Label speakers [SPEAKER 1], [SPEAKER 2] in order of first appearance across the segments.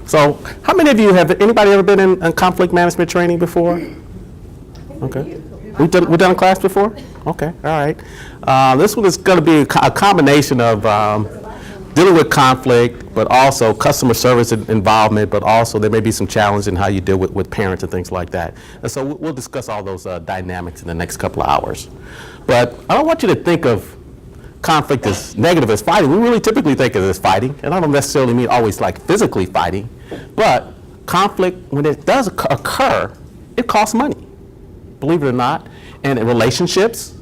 [SPEAKER 1] So how many of you anybody ever been in conflict management training before? Okay. We've done a class before? Okay, all right. This one is going to be a combination of dealing with conflict, but also customer service involvement, but also there may be some challenge in how you deal with parents and things like that. And so we'll discuss all those dynamics in the next couple of hours. But I don't want you to think of conflict as negative as fighting. We really typically think of it as fighting, and I don't necessarily mean always like physically fighting, but conflict, when it does occur, it costs money, believe it or not, and in relationships,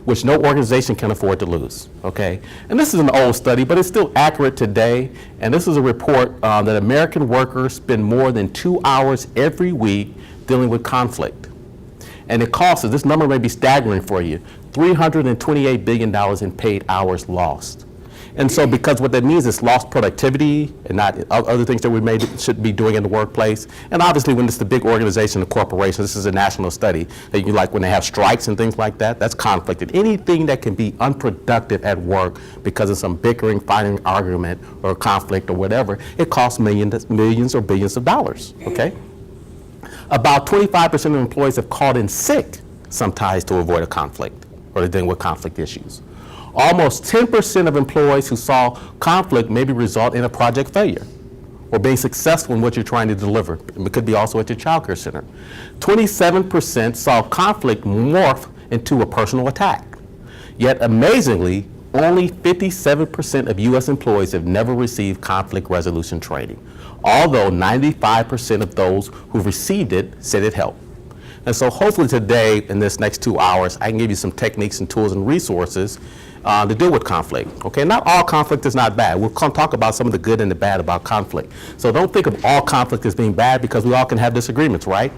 [SPEAKER 1] which no organization can afford to lose, okay? And this is an old study, but it's still accurate today, and this is a report that American workers spend more than 2 hours every week dealing with conflict. And it costs us, this number may be staggering for you, $328 billion in paid hours lost. And so because what that means is lost productivity and not other things that we should be doing in the workplace. And obviously when it's the big organization, the corporation, this is a national study, that you like when they have strikes and things like that, that's conflict. And anything that can be unproductive at work because of some bickering, fighting, argument, or conflict or whatever, it costs millions or billions of dollars, okay? About 25% of employees have called in sick sometimes to avoid a conflict or to deal with conflict issues. Almost 10% of employees who saw conflict maybe result in a project failure or being successful in what you're trying to deliver. It could be also at your child care center. 27% saw conflict morph into a personal attack. Yet amazingly, only 57% of U.S. employees have never received conflict resolution training, although 95% of those who received it said it helped. And so hopefully today, in this next 2 hours, I can give you some techniques and tools and resources to deal with conflict. Okay, not all conflict is not bad. We'll talk about some of the good and the bad about conflict. So don't think of all conflict as being bad, because we all can have disagreements, right?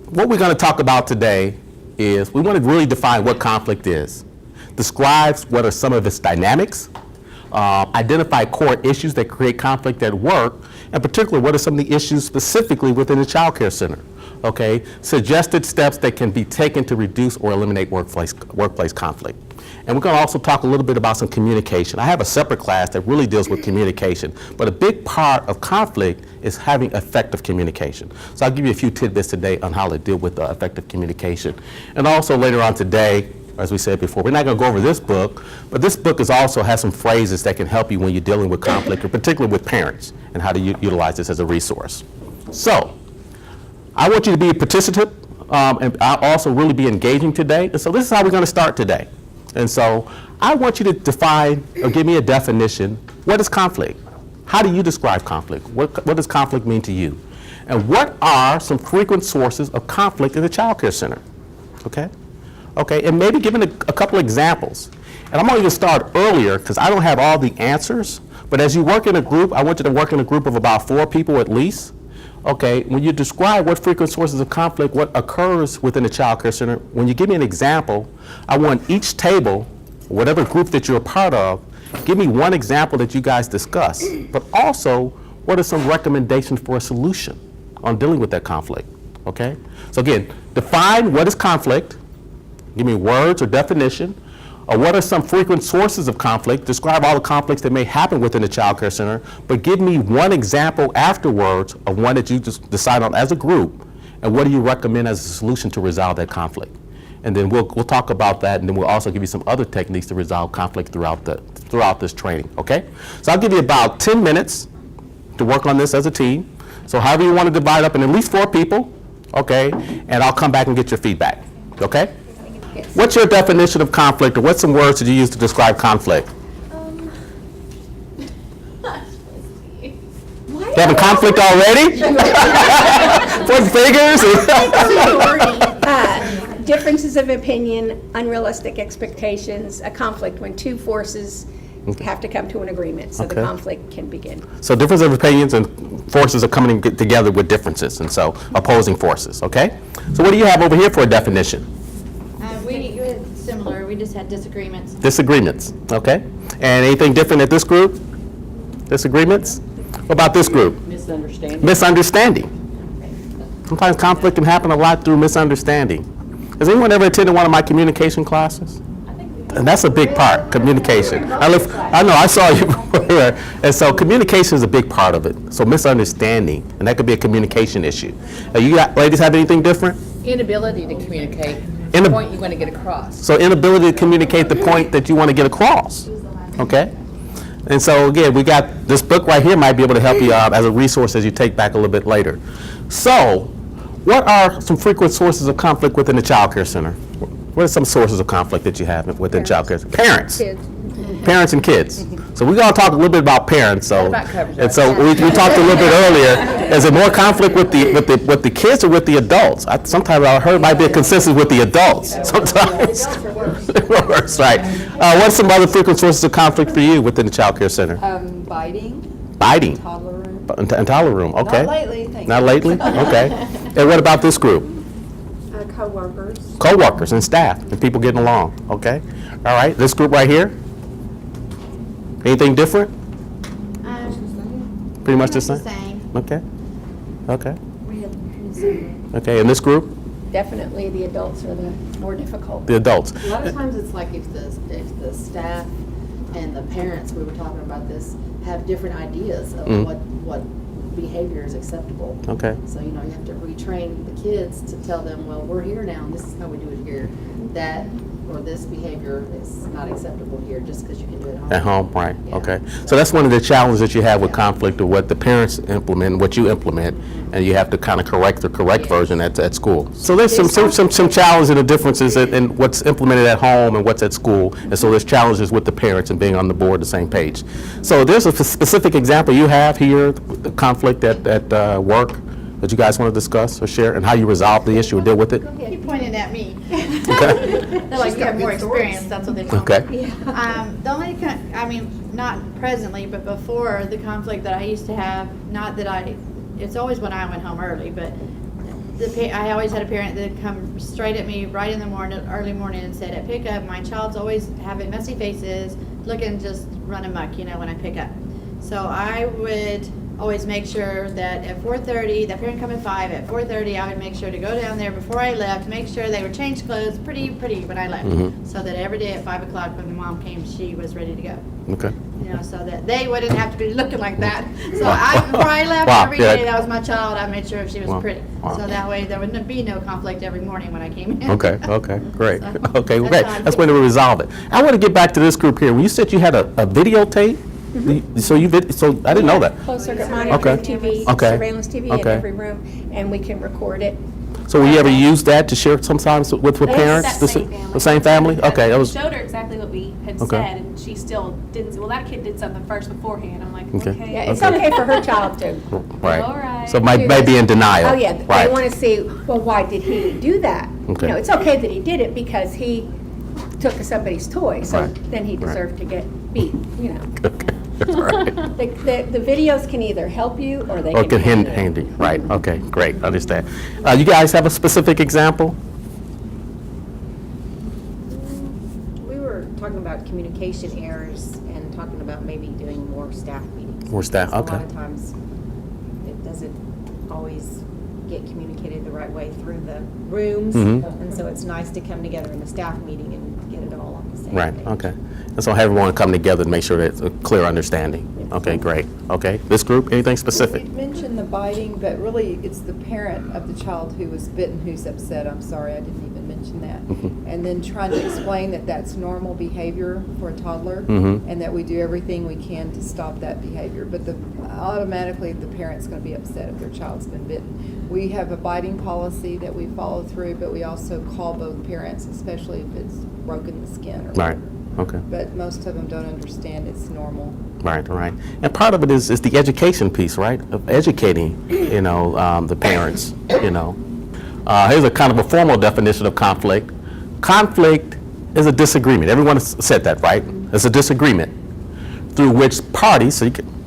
[SPEAKER 1] What we're going to talk about today is we want to really define what conflict is, describes what are some of its dynamics, identify core issues that create conflict at work, and particularly what are some of the issues specifically within the child care center. Okay, suggested steps that can be taken to reduce or eliminate workplace conflict. And we're going to also talk a little bit about some communication. I have a separate class that really deals with communication, but a big part of conflict is having effective communication. So I'll give you a few tidbits today on how to deal with effective communication. And also later on today, as we said before, we're not going to go over this book, but this book also has some phrases that can help you when you're dealing with conflict, and particularly with parents, and how to utilize this as a resource. So I want you to be a participant, and I'll also really be engaging today. And so this is how we're going to start today. And so I want you to define or give me a definition. What is conflict? How do you describe conflict? What does conflict mean to you? And what are some frequent sources of conflict in the child care center? Okay? Okay, and maybe giving a couple examples. And I'm going to start earlier because I don't have all the answers. But as you work in a group, I want you to work in a group of about 4 people at least. Okay, when you describe what frequent sources of conflict, what occurs within the child care center, when you give me an example, I want each table, whatever group that you're a part of, give me one example that you guys discuss, but also what are some recommendations for a solution on dealing with that conflict, okay? So again, define what is conflict, give me words or definition, or what are some frequent sources of conflict, describe all the conflicts that may happen within the child care center, but give me one example afterwards of one that you just decide on as a group, and what do you recommend as a solution to resolve that conflict. And then we'll talk about that, and then we'll also give you some other techniques to resolve conflict throughout this training, okay? So I'll give you about 10 minutes to work on this as a team. So however you want to divide up in at least 4 people, okay? And I'll come back and get your feedback, okay?
[SPEAKER 2] Yes.
[SPEAKER 1] What's your definition of conflict, or what's some words that you use to describe conflict? You having conflict already? Put figures?
[SPEAKER 2] Differences of opinion, unrealistic expectations, a conflict when 2 forces have to come to an agreement, so the conflict can begin.
[SPEAKER 1] So difference of opinions and forces are coming together with differences, and so opposing forces, okay? So what do you have over here for a definition?
[SPEAKER 3] Similar, we just had disagreements.
[SPEAKER 1] Disagreements, okay. And anything different at this group? Disagreements? What about this group?
[SPEAKER 4] Misunderstanding.
[SPEAKER 1] Misunderstanding. Sometimes conflict can happen a lot through misunderstanding. Has anyone ever attended one of my communication classes?
[SPEAKER 3] I think we
[SPEAKER 1] And that's a big part, communication. I know, I saw you before. And so communication is a big part of it. So misunderstanding, and that could be a communication issue. Ladies have anything different?
[SPEAKER 3] Inability to communicate
[SPEAKER 1] In
[SPEAKER 3] the
[SPEAKER 1] a-
[SPEAKER 3] point you want to get across.
[SPEAKER 1] So inability to communicate the point that you want to get across, okay? And so again, we got this book right here might be able to help you out as a resource as you take back a little bit later. So, what are some frequent sources of conflict within the child care center? What are some sources of conflict that you have within child care? Parents. Parents and kids. So we're going to talk a little bit about parents. So,
[SPEAKER 3] That about covers
[SPEAKER 1] and
[SPEAKER 3] it.
[SPEAKER 1] so we talked a little bit earlier. Is there more conflict with the kids or with the adults? Sometimes I heard it might be a consensus with the adults. Sometimes. Worse, right. What are some other frequent sources of conflict for you within the child care center?
[SPEAKER 4] Biting,
[SPEAKER 1] Biting.
[SPEAKER 4] toddler room.
[SPEAKER 1] In toddler room. Okay.
[SPEAKER 4] Not lately, thank
[SPEAKER 1] Not
[SPEAKER 4] you.
[SPEAKER 1] lately? Okay. And what about this group?
[SPEAKER 4] Co-workers.
[SPEAKER 1] Co-workers and staff and people getting along. Okay. All right. This group right here. Anything different? Pretty much the same. Okay. Okay. Okay. And this group,
[SPEAKER 2] Definitely the adults are the more difficult.
[SPEAKER 1] the adults.
[SPEAKER 3] A lot of times it's like if the staff and the parents, we were talking about this, have different ideas of what behavior is acceptable.
[SPEAKER 1] Okay.
[SPEAKER 3] So, you have to retrain the kids to tell them, well, we're here now, and this is how we do it here. That, or this behavior is not acceptable here, just because you can do it at home.
[SPEAKER 1] At home, right?
[SPEAKER 3] Yeah.
[SPEAKER 1] Okay. So that's one of the challenges that you have with conflict, of what the parents implement, and what you implement, and you have to kind of correct the correct version at school. So there's some challenges and the differences in what's implemented at home and what's at school, and so there's challenges with the parents and being on the board, the same page. So there's a specific example you have here, the conflict at work that you guys want to discuss or share, and how you resolve the issue or deal with it.
[SPEAKER 5] You pointed at me.
[SPEAKER 1] Okay.
[SPEAKER 5] They're like, you have more experience, that's what they told me.
[SPEAKER 1] Okay.
[SPEAKER 5] The only, not presently, but before, the conflict that I used to have, it's always when I went home early, but I always had a parent that would come straight at me right in the morning, early morning, and said, at pickup, my child's always having messy faces, looking just run amok, when I pick up. So I would always make sure that at 4:30, that parent come at 5, at 4:30 I would make sure to go down there before I left, make sure they were changed clothes pretty when I left, so that every day at 5 o'clock when the mom came, she was ready to go.
[SPEAKER 1] Okay.
[SPEAKER 5] So that they wouldn't have to be looking like that. So before I left,
[SPEAKER 1] Wow,
[SPEAKER 5] every
[SPEAKER 1] yeah.
[SPEAKER 5] day that was my child, I made sure she was
[SPEAKER 1] Wow,
[SPEAKER 5] pretty.
[SPEAKER 1] wow.
[SPEAKER 5] So that way there wouldn't be no conflict every morning when I came in.
[SPEAKER 1] Okay, great.
[SPEAKER 5] So,
[SPEAKER 1] Okay,
[SPEAKER 5] that's
[SPEAKER 1] great.
[SPEAKER 5] how I
[SPEAKER 1] That's
[SPEAKER 5] feel.
[SPEAKER 1] when we resolve it. I want to get back to this group here. When you said you had a videotape, so I didn't know that.
[SPEAKER 2] Closed circuit monitoring TV,
[SPEAKER 1] Okay.
[SPEAKER 2] surveillance TV in
[SPEAKER 1] Okay.
[SPEAKER 2] every room, and we can record it.
[SPEAKER 1] So will you ever use that to share sometimes with parents?
[SPEAKER 6] That same family.
[SPEAKER 1] The same family? Okay, that
[SPEAKER 6] We
[SPEAKER 1] was,
[SPEAKER 6] showed her exactly what we had
[SPEAKER 1] Okay.
[SPEAKER 6] said, and she still didn't say, well, that kid did something first beforehand. I'm like,
[SPEAKER 1] Okay.
[SPEAKER 6] okay.
[SPEAKER 2] Yeah, it's okay for her child to.
[SPEAKER 1] right.
[SPEAKER 6] All right.
[SPEAKER 1] So might be in denial.
[SPEAKER 2] Oh, yeah, they
[SPEAKER 1] Right.
[SPEAKER 2] want to see, well, why did he do that?
[SPEAKER 1] Okay.
[SPEAKER 2] It's okay that he did it because he took somebody's toy, so
[SPEAKER 1] Right.
[SPEAKER 2] then he
[SPEAKER 1] Right.
[SPEAKER 2] deserved to get beat.
[SPEAKER 1] Okay. Right.
[SPEAKER 2] The videos can either help you or they
[SPEAKER 1] Or
[SPEAKER 2] can
[SPEAKER 1] can
[SPEAKER 2] hinder you.
[SPEAKER 1] handy, right, okay, great, understand. You guys have a specific example?
[SPEAKER 7] We were talking about communication errors and talking about maybe doing more staff meetings.
[SPEAKER 1] More staff,
[SPEAKER 7] Because
[SPEAKER 1] okay.
[SPEAKER 7] A lot of times, it doesn't always get communicated the right way through the rooms.
[SPEAKER 1] Mhm.
[SPEAKER 7] And so it's nice to come together in a staff meeting and get it all on the same
[SPEAKER 1] Right,
[SPEAKER 7] page.
[SPEAKER 1] okay. And so have everyone come together to make sure that it's a clear understanding. Okay, great. Okay, this group, anything specific?
[SPEAKER 4] We mentioned the biting, but really it's the parent of the child who was bitten who's upset. I'm sorry, I didn't even mention that. And then trying to explain that that's normal behavior for a toddler and that we do everything we can to stop that behavior. But automatically the parent's going to be upset if their child's been bitten. We have a biting policy that we follow through, but we also call both parents, especially if it's broken the skin or
[SPEAKER 1] Right,
[SPEAKER 4] whatever.
[SPEAKER 1] okay.
[SPEAKER 4] But most of them don't understand it's normal.
[SPEAKER 1] Right, right. And part of it is the education piece, right? Of educating, the parents, Here's a kind of a formal definition of conflict. Conflict is a disagreement. Everyone has said that, right? It's a disagreement through which parties,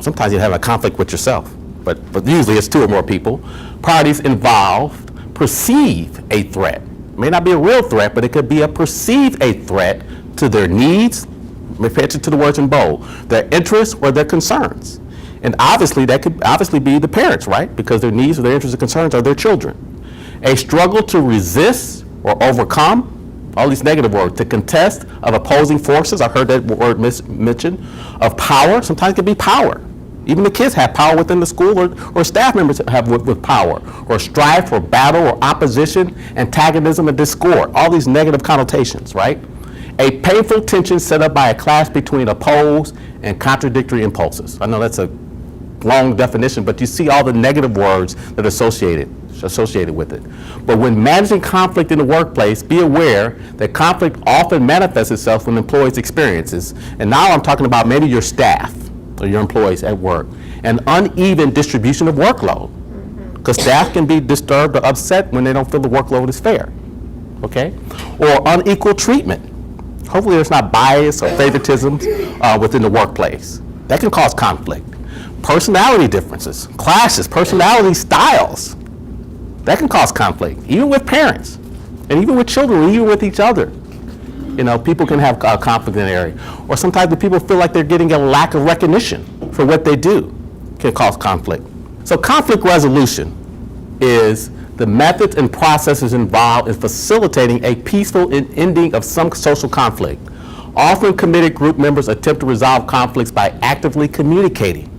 [SPEAKER 1] sometimes you have a conflict with yourself, but usually it's two or more people, parties involved perceive a threat. It may not be a real threat, but it could be a perceived a threat to their needs, pay attention to the words in bold, their interests or their concerns. And obviously, that could obviously be the parents, right? Because their needs or their interests or concerns are their children. A struggle to resist or overcome All these negative words. To contest, of opposing forces. I heard that word mentioned. Of power. Sometimes it can be power. Even the kids have power within the school, or staff members have with power. Or strife, or battle, or opposition, antagonism, and discord. All these negative connotations, right? A painful tension set up by a clash between opposed and contradictory impulses. I know that's a long definition, but you see all the negative words that are associated with it. But when managing conflict in the workplace, be aware that conflict often manifests itself when employees experiences, and now I'm talking about maybe your staff or your employees at work, an uneven distribution of workload. Because staff can be disturbed or upset when they don't feel the workload is fair, okay? Or unequal treatment. Hopefully there's not bias or favoritism within the workplace. That can cause conflict. Personality differences, clashes, personality styles. That can cause conflict, even with parents, and even with children, even with each other. You know, people can have conflict in that area. Or sometimes the people feel like they're getting a lack of recognition for what they do, can cause conflict. So conflict resolution is the methods and processes involved in facilitating a peaceful ending of some social conflict. Often committed group members attempt to resolve conflicts by actively communicating.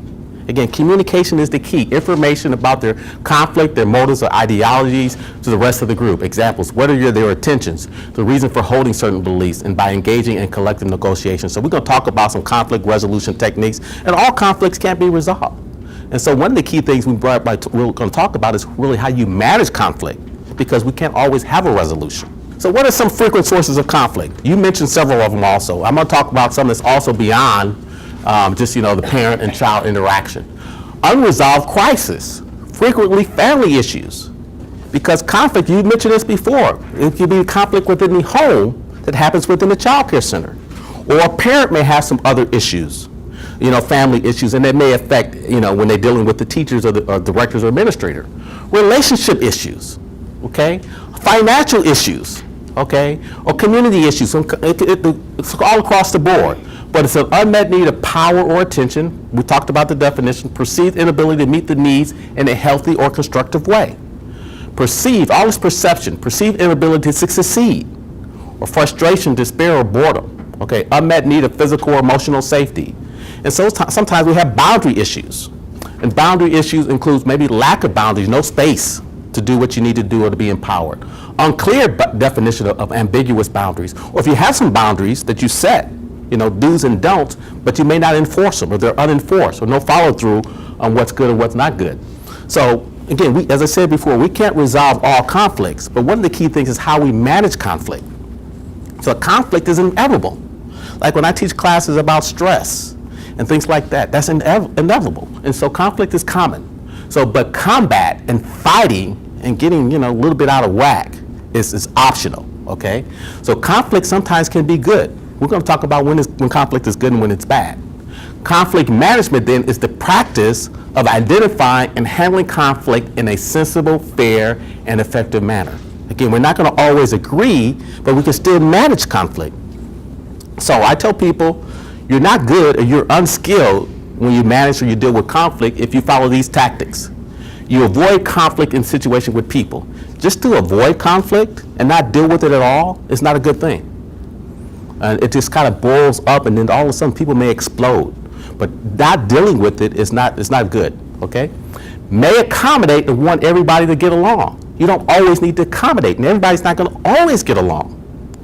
[SPEAKER 1] Again, communication is the key. Information about their conflict, their motives or ideologies to the rest of the group. Examples, what are their intentions, the reason for holding certain beliefs, and by engaging in collective negotiations. So we're going to talk about some conflict resolution techniques, and all conflicts can't be resolved. And so one of the key things we're going to talk about is really how you manage conflict, because we can't always have a resolution. So what are some frequent sources of conflict? You mentioned several of them also. I'm going to talk about some that's also beyond just, you know, the parent and child interaction. Unresolved crisis, frequently family issues. Because conflict, you mentioned this before, it can be conflict within the home that happens within the child care center. Or a parent may have some other issues, you know, family issues, and that may affect, you know, when they're dealing with the teachers or the directors or administrator. Relationship issues, okay? Financial issues, okay? Or community issues, it's all across the board. But it's an unmet need of power or attention. We talked about the definition, perceived inability to meet the needs in a healthy or constructive way. Perceived, all this perception, perceived inability to succeed, or frustration, despair, or boredom. Okay, unmet need of physical or emotional safety. And so sometimes we have boundary issues. And boundary issues includes maybe lack of boundaries, no space to do what you need to do or to be empowered. Unclear definition of ambiguous boundaries. Or if you have some boundaries that you set, you know, do's and don'ts, but you may not enforce them, or they're unenforced, or no follow through on what's good and what's not good. So again, as I said before, we can't resolve all conflicts, but one of the key things is how we manage conflict. So conflict is inevitable. Like when I teach classes about stress and things like that, that's inevitable. And so conflict is common. So, but combat and fighting and getting, you know, a little bit out of whack is optional, okay? So conflict sometimes can be good. We're going to talk about when conflict is good and when it's bad. Conflict management then is the practice of identifying and handling conflict in a sensible, fair, and effective manner. Again, we're not going to always agree, but we can still manage conflict. So I tell people, you're not good or you're unskilled when you manage or you deal with conflict if you follow these tactics. You avoid conflict in situations with people. Just to avoid conflict and not deal with it at all is not a good thing. It just kind of boils up, and then all of a sudden people may explode. But not dealing with it is not good, okay? May accommodate and want everybody to get along. You don't always need to accommodate, and everybody's not going to always get along,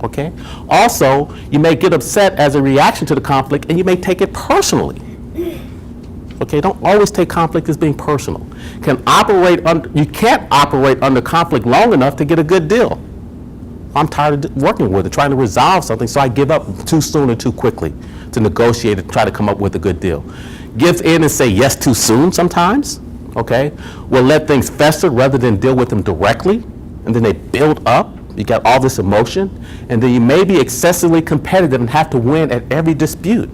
[SPEAKER 1] okay? Also, you may get upset as a reaction to the conflict, and you may take it personally. Okay, don't always take conflict as being personal. You can't operate under conflict long enough to get a good deal. I'm tired of working with it, trying to resolve something, so I give up too soon or too quickly to negotiate and try to come up with a good deal. Give in and say yes too soon sometimes, okay? We'll let things fester rather than deal with them directly, and then they build up. You got all this emotion, and then you may be excessively competitive and have to win at every dispute.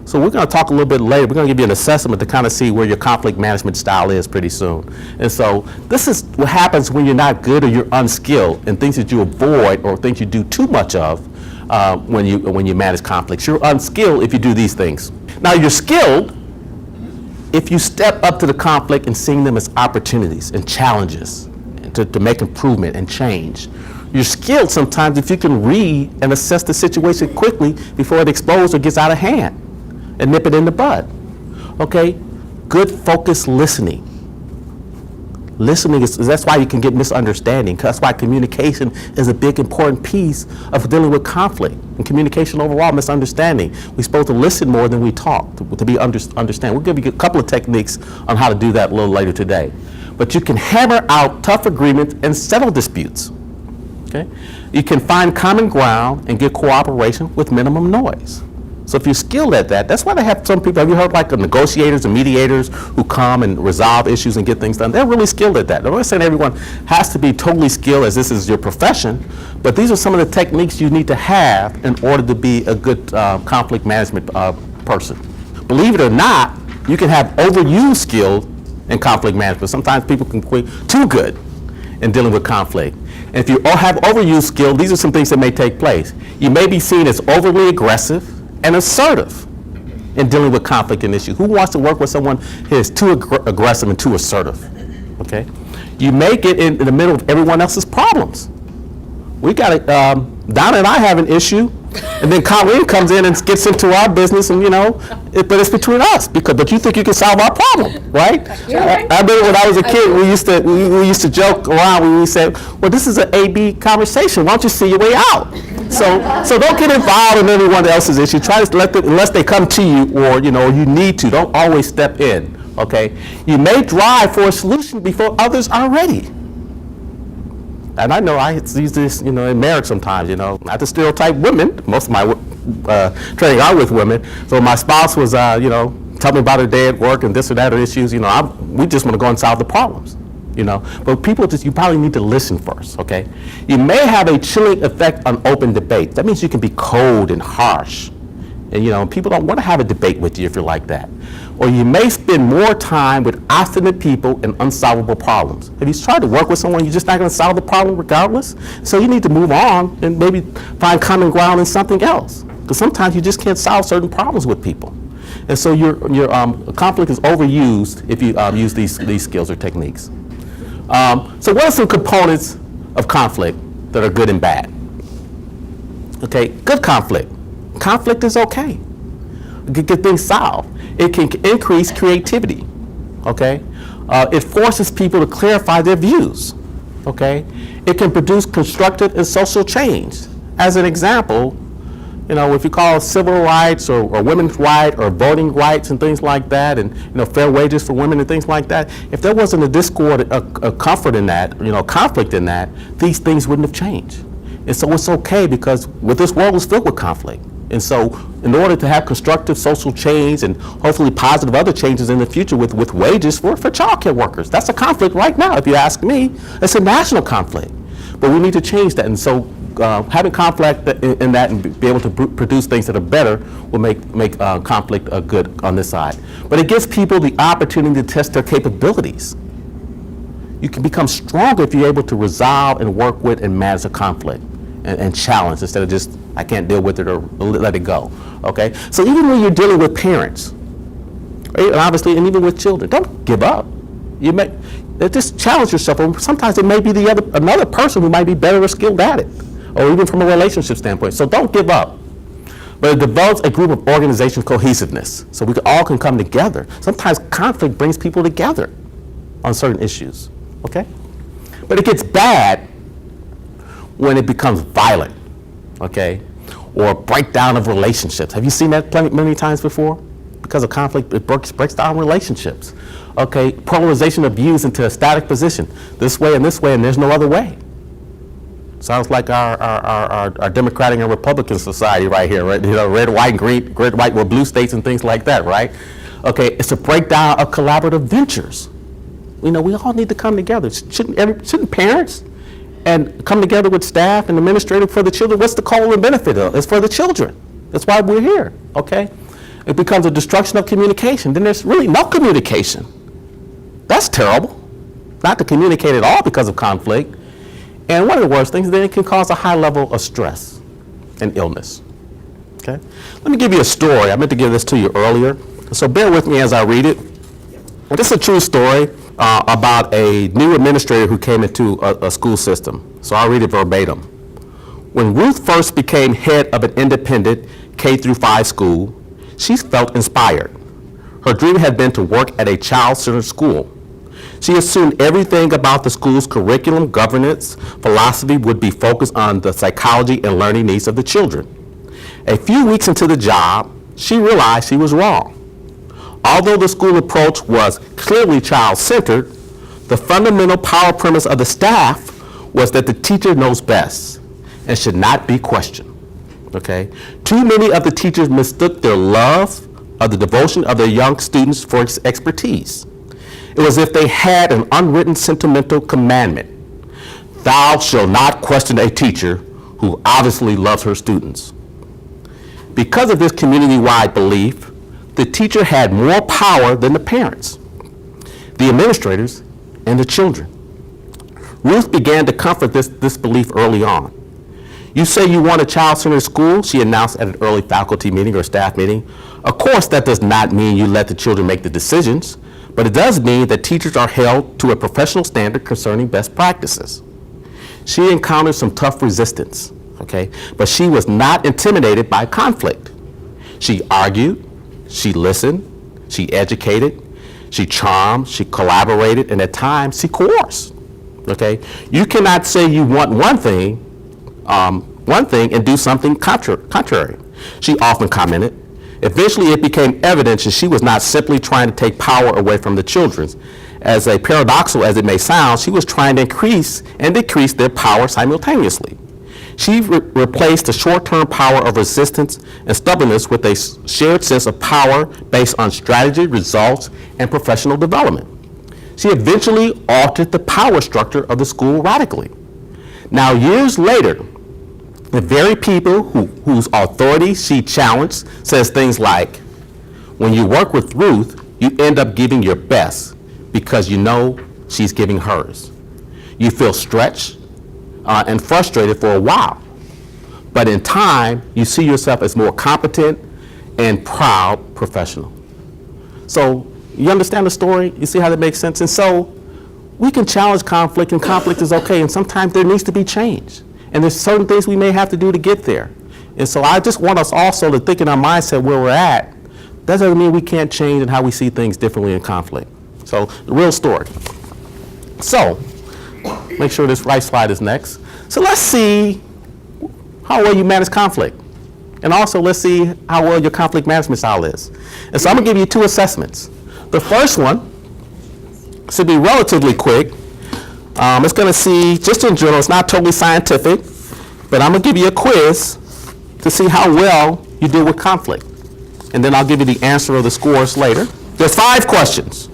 [SPEAKER 1] So we're going to talk a little bit later. We're going to give you an assessment to kind of see where your conflict management style is pretty soon. And so this is what happens when you're not good or you're unskilled, and things that you avoid or things you do too much of when you manage conflicts. You're unskilled if you do these things. Now you're skilled if you step up to the conflict and seeing them as opportunities and challenges and to make improvement and change. You're skilled sometimes if you can read and assess the situation quickly before it explodes or gets out of hand and nip it in the bud. Okay? Good focused listening. Listening that's why you can get misunderstanding. That's why communication is a big important piece of dealing with conflict and communication overall, misunderstanding. We're supposed to listen more than we talk to be understand. We'll give you a couple of techniques on how to do that a little later today. But you can hammer out tough agreements and settle disputes. Okay? You can find common ground and get cooperation with minimum noise. So if you're skilled at that, that's why they have some people, have you heard like the negotiators and mediators who come and resolve issues and get things done? They're really skilled at that. I'm not saying everyone has to be totally skilled as this is your profession, but these are some of the techniques you need to have in order to be a good conflict management person. Believe it or not, you can have overused skills in conflict management. Sometimes people can quit too good in dealing with conflict. And if you all have overused skills, these are some things that may take place. You may be seen as overly aggressive and assertive in dealing with conflict and issues. Who wants to work with someone who is too aggressive and too assertive? Okay? You may get in the middle of everyone else's problems. We got it. Donna and I have an issue, and then Colleen comes in and gets into our business, and but it's between us. But you think you can solve our problem, right? I remember when I was a kid, we used to joke around when we said, "Well, this is an A-B conversation. Why don't you see your way out?" So don't get involved in anyone else's issue. Try to let them, unless they come to you or you need to. Don't always step in. Okay? You may drive for a solution before others are ready. And I know I use this, in marriage sometimes, not to stereotype women. Most of my training are with women. So my spouse was, tell me about her day at work and this or that or issues, we just want to go and solve the problems, But people you probably need to listen first, okay? You may have a chilling effect on open debate. That means you can be cold and harsh. And, people don't want to have a debate with you if you're like that. Or you may spend more time with obstinate people and unsolvable problems. If you try to work with someone, you're just not going to solve the problem regardless. So you need to move on and maybe find common ground in something else. Because sometimes you just can't solve certain problems with people. And so your conflict is overused if you use these skills or techniques. So what are some components of conflict that are good and bad? Okay, good conflict. Conflict is okay. Get things solved. It can increase creativity. Okay, it forces people to clarify their views. Okay, it can produce constructive and social change. As an example, if you call civil rights or women's rights or voting rights and things like that, and fair wages for women and things like that, if there wasn't a discord, a comfort in that, conflict in that, these things wouldn't have changed. And so it's okay because this world is filled with conflict. And so in order to have constructive social change and hopefully positive other changes in the future with wages for child care workers, that's a conflict right now. If you ask me, it's a national conflict. But we need to change that. And so having conflict in that and be able to produce things that are better will make conflict good on this side. But it gives people the opportunity to test their capabilities. You can become stronger if you're able to resolve and work with and manage a conflict and challenge instead of just, I can't deal with it or let it go. Okay? So even when you're dealing with parents, right, and obviously, and even with children, don't give up. Just challenge yourself. Or sometimes it may be another person who might be better or skilled at it, or even from a relationship standpoint. So don't give up. But it develops a group of organization cohesiveness, so we all can come together. Sometimes conflict brings people together on certain issues. Okay? But it gets bad when it becomes violent, okay, or a breakdown of relationships. Have you seen that many times before? Because of conflict, it breaks down relationships. Okay, polarization of views into a static position, this way, and there's no other way. Sounds like our Democratic and Republican society right here, right? Red, white, and green, red, white, with blue states and things like that, right? Okay, it's a breakdown of collaborative ventures. We all need to come together. Shouldn't parents and come together with staff and administrative for the children? What's the goal and benefit of? It's for the children. That's why we're here, okay? It becomes a destruction of communication. Then there's really no communication. That's terrible. Not to communicate at all because of conflict. And one of the worst things, then it can cause a high level of stress and illness, okay? Let me give you a story. I meant to give this to you earlier, so bear with me as I read it. Well, this is a true story. about a new administrator who came into a school system. So I'll read it verbatim. When Ruth first became head of an independent K-5 school, she felt inspired. Her dream had been to work at a child-centered school. She assumed everything about the school's curriculum, governance, philosophy would be focused on the psychology and learning needs of the children. A few weeks into the job, she realized she was wrong. Although the school approach was clearly child-centered, the fundamental power premise of the staff was that the teacher knows best and should not be questioned. Okay? Too many of the teachers mistook their love of the devotion of their young students for expertise. It was as if they had an unwritten sentimental commandment. Thou shalt not question a teacher who obviously loves her students. Because of this community-wide belief, the teacher had more power than the parents, the administrators, and the children. Ruth began to comfort this belief early on. You say you want a child-centered school, she announced at an early faculty meeting or staff meeting. Of course, that does not mean you let the children make the decisions, but it does mean that teachers are held to a professional standard concerning best practices. She encountered some tough resistance, okay, but she was not intimidated by conflict. She argued, she listened, she educated, she charmed, she collaborated, and at times she coerced. Okay, you cannot say you want one thing and do something contrary. She often commented. Eventually, it became evident that she was not simply trying to take power away from the children. As paradoxical as it may sound, she was trying to increase and decrease their power simultaneously. She replaced the short-term power of resistance and stubbornness with a shared sense of power based on strategy, results, and professional development. She eventually altered the power structure of the school radically. Now, years later, the very people whose authority she challenged says things like, when you work with Ruth, you end up giving your best because you know she's giving hers. You feel stretched and frustrated for a while, but in time, you see yourself as more competent and proud professional. So you understand the story? You see how that makes sense? And so we can challenge conflict, and conflict is okay, and sometimes there needs to be change. And there's certain things we may have to do to get there. And so I just want us also to think in our mindset where we're at. That doesn't mean we can't change in how we see things differently in conflict. So the real story. So make sure this right slide is next. So let's see how well you manage conflict. And also let's see how well your conflict management style is. And so I'm gonna give you 2 assessments. The first one should be relatively quick. It's going to see, just in general, it's not totally scientific, but I'm going to give you a quiz to see how well you deal with conflict. And then I'll give you the answer of the scores later. There's 5 questions.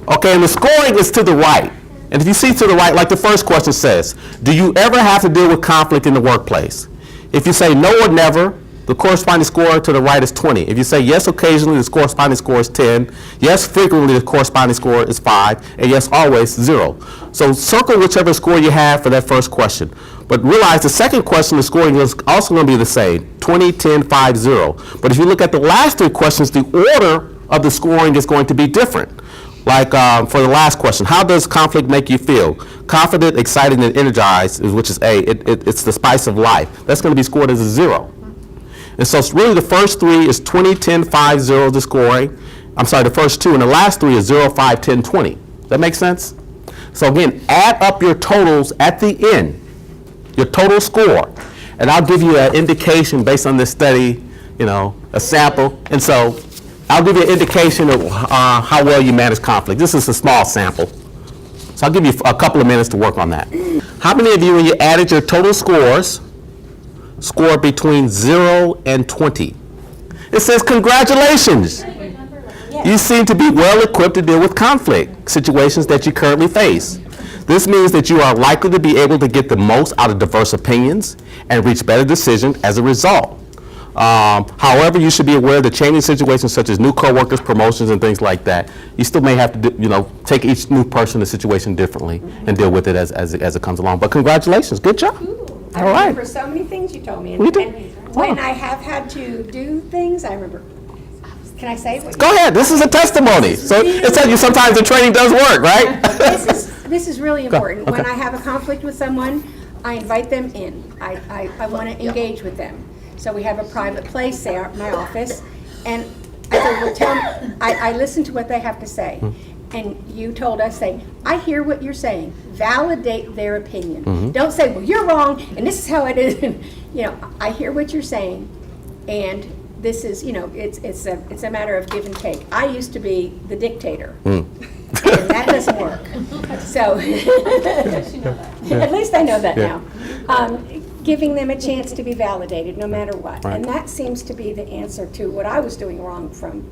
[SPEAKER 1] Okay, and the scoring is to the right. And if you see to the right, like the first question says, do you ever have to deal with conflict in the workplace? If you say no or never, the corresponding score to the right is 20. If you say yes occasionally, the corresponding score is 10. Yes frequently, the corresponding score is 5. And yes always, 0. So circle whichever score you have for that first question. But realize the second question, the scoring is also going to be the same, 20, 10, 5, 0. But if you look at the last 3 questions, the order of the scoring is going to be different. Like for the last question, how does conflict make you feel? Confident, excited, and energized, which is A. It's the spice of life. That's going to be scored as a 0. And so it's really the first 3 is 20, 10, 5, 0, the scoring. I'm sorry, the first 2, and the last 3 is 0, 5, 10, 20. Does that make sense? So again, add up your totals at the end, your total score. And I'll give you an indication based on this study, a sample. And so I'll give you an indication of how well you manage conflict. This is a small sample. So I'll give you a couple of minutes to work on that. How many of you, when you added your total scores, scored between 0 and 20? It says congratulations. You seem to be well equipped to deal with conflict situations that you currently face. This means that you are likely to be able to get the most out of diverse opinions and reach better decisions as a result. However, you should be aware that changing situations such as new coworkers, promotions, and things like that, you still may have to take each new person, the situation differently and deal with it as it comes along. But congratulations, good job.
[SPEAKER 2] I remember so many things you told me.
[SPEAKER 1] We do.
[SPEAKER 2] And when I have had to do things, I remember. Can I say what?
[SPEAKER 1] Go ahead, this is a testimony. So it tells you sometimes the training does work, right?
[SPEAKER 2] This is really important. When
[SPEAKER 1] okay.
[SPEAKER 2] I have a conflict with someone, I invite them in. I want to engage with them. So we have a private place, say my office, and I said, well, I listen to what they have to say. And you told us, say, I hear what you're saying. Validate their opinion. Don't say, well, you're wrong, and this is how it is. You know, I hear what you're saying, and this is, you know, it's a matter of give and take. I used to be the dictator, and that doesn't work. So, at least I know that now. Giving them a chance to be validated, no matter what.
[SPEAKER 1] Right.
[SPEAKER 2] And that seems to be the answer to what I was doing wrong from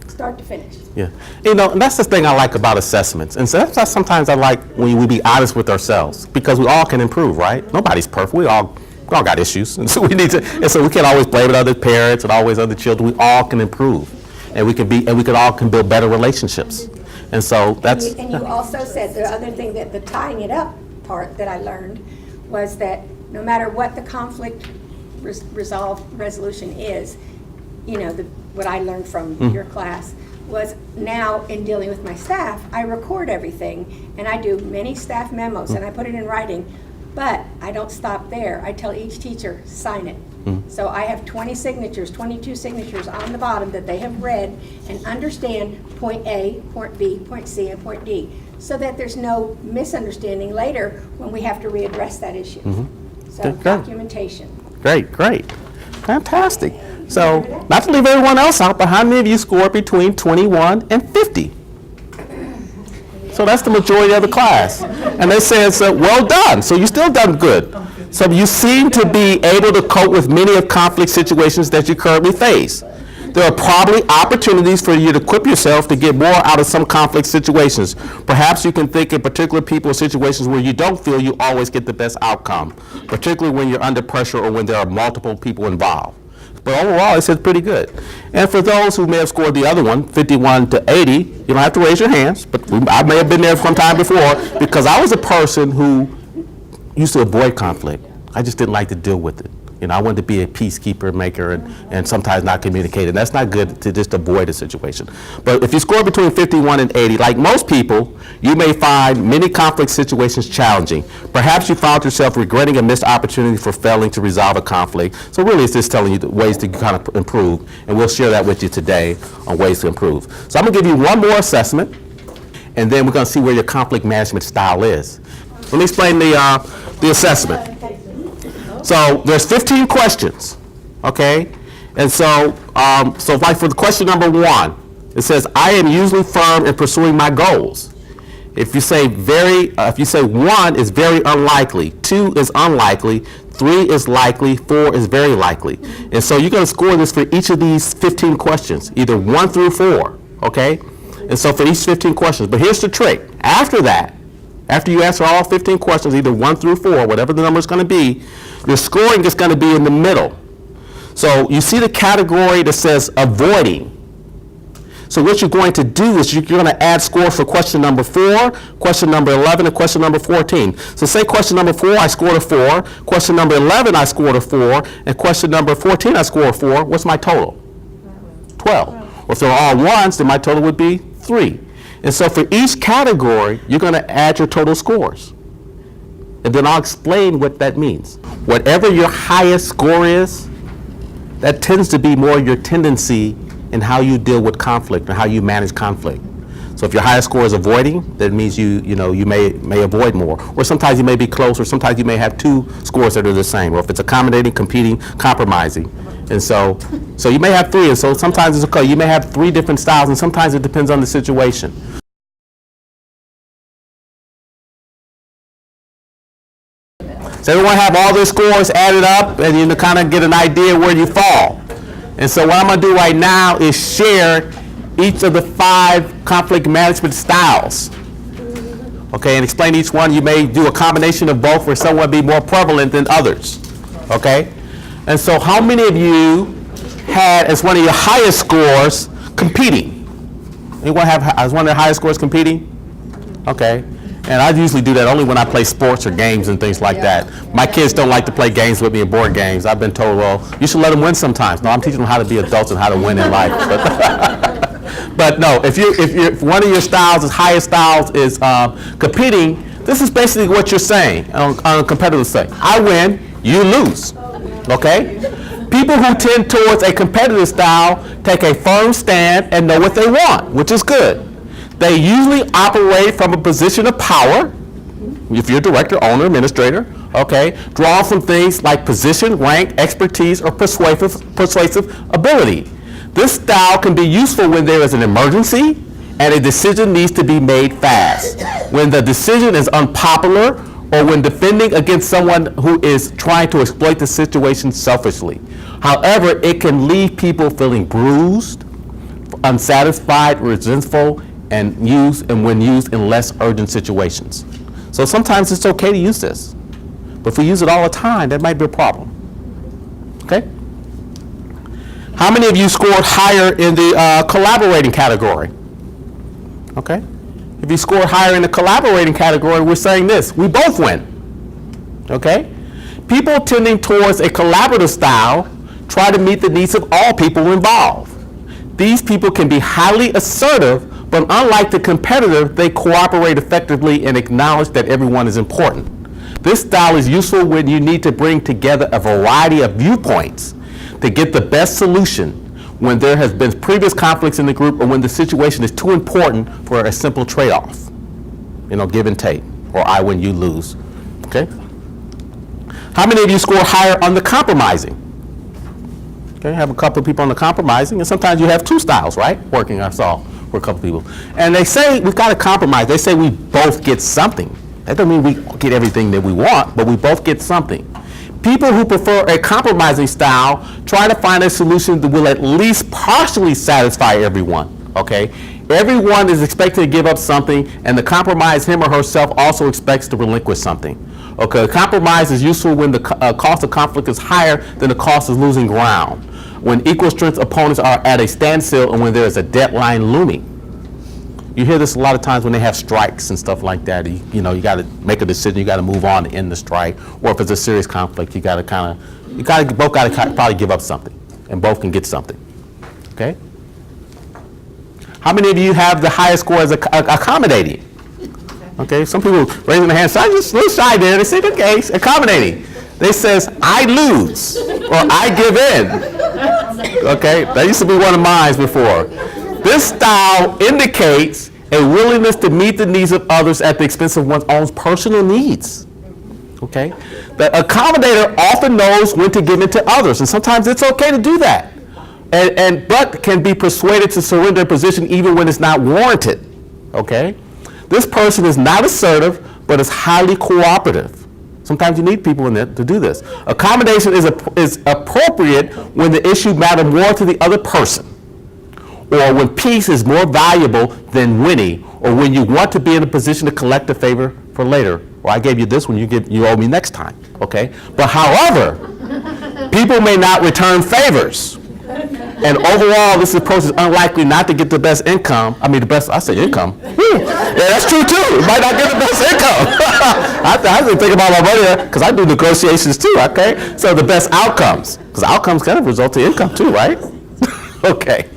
[SPEAKER 2] start to finish.
[SPEAKER 1] Yeah, you know, and that's the thing I like about assessments. And so that's why sometimes I like when we be honest with ourselves, because we all can improve, right? Nobody's perfect. We all got issues, and so we need to. And so we can't always blame it on other parents and always other children. We all can improve, and we can all build better relationships. And so that's.
[SPEAKER 2] And you also said the other thing, that the tying it up part that I learned was that no matter what the conflict resolution is, you know, what I learned from your class was now in dealing with my staff, I record everything and I do many staff memos and I put it in writing, but I don't stop there. I tell each teacher, sign it. So I have 22 signatures on the bottom that they have read and understand point A, point B, point C, and point D, so that there's no misunderstanding later when we have to readdress that issue. So
[SPEAKER 1] Good.
[SPEAKER 2] documentation.
[SPEAKER 1] Great. Fantastic. So, not to leave everyone else out, but how many of you scored between 21 and 50? So that's the majority of the class. And they said, so, well done. So you still done good. So you seem to be able to cope with many of conflict situations that you currently face. There are probably opportunities for you to equip yourself to get more out of some conflict situations. Perhaps you can think of particular people or situations where you don't feel you always get the best outcome, particularly when you're under pressure or when there are multiple people involved. But overall, it says pretty good. And for those who may have scored the other one, 51 to 80, you don't have to raise your hands, but I may have been there some time before, because I was a person who used to avoid conflict. I just didn't like to deal with it. You know, I wanted to be a peacekeeper maker and sometimes not communicate. And that's not good to just avoid a situation. But if you score between 51 and 80, like most people, you may find many conflict situations challenging. Perhaps you found yourself regretting a missed opportunity for failing to resolve a conflict. So really it's just telling you the ways to kind of improve. And we'll share that with you today on ways to improve. So I'm going to give you one more assessment, and then we're going to see where your conflict management style is. Let me explain the assessment. So there's 15 questions, okay? And so like for the question number 1, it says, I am usually firm in pursuing my goals. If you say 1 is very unlikely, 2 is unlikely, 3 is likely, 4 is very likely. And so you're going to score this for each of these 15 questions, either 1 through 4, okay? And so for each 15 questions. But here's the trick. After that, after you answer all 15 questions, either 1 through 4, whatever the number is going to be, your scoring is going to be in the middle. So you see the category that says avoiding. So what you're going to do is you're going to add scores for question number 4, question number 11, and question number 14. So say question number 4, I scored a 4. Question number 11, I scored a 4. And question number 14, I scored a 4. What's my total? 12. Well, if they're all ones, then my total would be 3. And so for each category, you're going to add your total scores. And then I'll explain what that means. Whatever your highest score is, that tends to be more your tendency in how you deal with conflict or how you manage conflict. So if your highest score is avoiding, that means you may avoid more. Or sometimes you may be close, or sometimes you may have 2 scores that are the same. Or if it's accommodating, competing, compromising. And so you may have 3, and so sometimes it's okay. You may have 3 different styles, and sometimes it depends on the situation. So everyone have all their scores added up, and you kind of get an idea where you fall. And so what I'm going to do right now is share each of the 5 conflict management styles. Okay, and explain each one. You may do a combination of both, where some will be more prevalent than others. Okay? And so how many of you had as one of your highest scores competing? Anyone have as one of their highest scores competing? Okay. And I usually do that only when I play sports or games and things like that. My kids don't like to play games with me and board games. I've been told, well, you should let them win sometimes. No, I'm teaching them how to be adults and how to win in life. But no, if one of your styles, highest styles is competing, this is basically what you're saying on a competitive side. I win, you lose. Okay? People who tend towards a competitive style take a firm stand and know what they want, which is good. They usually operate from a position of power. If you're a director, owner, administrator, okay, draw from things like position, rank, expertise, or persuasive ability. This style can be useful when there is an emergency and a decision needs to be made fast, when the decision is unpopular, or when defending against someone who is trying to exploit the situation selfishly. However, it can leave people feeling bruised, unsatisfied, resentful, and when used in less urgent situations. So sometimes it's okay to use this, but if we use it all the time, that might be a problem. Okay? How many of you scored higher in the collaborating category? Okay? If you scored higher in the collaborating category, we're saying this: we both win. Okay? People tending towards a collaborative style try to meet the needs of all people involved. These people can be highly assertive, but unlike the competitive, they cooperate effectively and acknowledge that everyone is important. This style is useful when you need to bring together a variety of viewpoints to get the best solution when there has been previous conflicts in the group or when the situation is too important for a simple trade-off. Give and take, or I win, you lose. Okay? How many of you score higher on the compromising? Okay, I have a couple of people on the compromising, and sometimes you have two styles, right? Working, I saw for a couple of people. And they say we've got to compromise. They say we both get something. That doesn't mean we get everything that we want, but we both get something. People who prefer a compromising style try to find a solution that will at least partially satisfy everyone, okay? Everyone is expected to give up something, and the compromise, him or herself, also expects to relinquish something. Okay, compromise is useful when the cost of conflict is higher than the cost of losing ground, when equal strength opponents are at a standstill, and when there is a deadline looming. You hear this a lot of times when they have strikes and stuff like that. You got to make a decision. You got to move on to end the strike. Or if it's a serious conflict, both got to probably give up something, and both can get something. Okay. How many of you have the highest score as accommodating? Okay. Some people raising their hands. So I'm just a little shy there. They say, okay, accommodating. They says I lose or I give in. Okay. That used to be one of mine before. This style indicates a willingness to meet the needs of others at the expense of one's own personal needs. Okay? The accommodator often knows when to give in to others, and sometimes it's okay to do that. But can be persuaded to surrender a position even when it's not warranted. Okay? This person is not assertive, but is highly cooperative. Sometimes you need people in there to do this. Accommodation is appropriate when the issue matters more to the other person, or when peace is more valuable than winning, or when you want to be in a position to collect a favor for later. Or I gave you this one, you owe me next time, okay? But however, people may not return favors. And overall, this approach is unlikely not to get the best income. I income. Yeah, that's true too. You might not get the best income. I have to think about my money because I do negotiations too, okay? So the best outcomes, because outcomes kind of result in income too, right? Okay.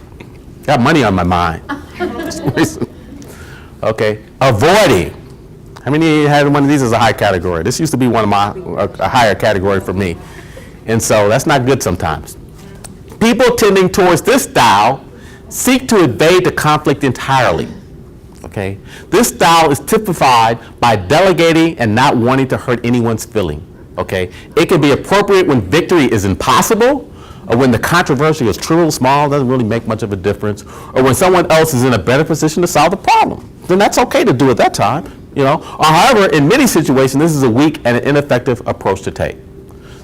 [SPEAKER 1] Got money on my mind. Okay, avoiding. How many of you had one of these as a high category? This used to be one of my a higher category for me, and so that's not good sometimes. People tending towards this style seek to evade the conflict entirely. Okay, this style is typified by delegating and not wanting to hurt anyone's feeling. Okay, it can be appropriate when victory is impossible, or when the controversy is trivial, small, doesn't really make much of a difference, or when someone else is in a better position to solve the problem. Then that's okay to do at that time, Or however, in many situations, this is a weak and an ineffective approach to take.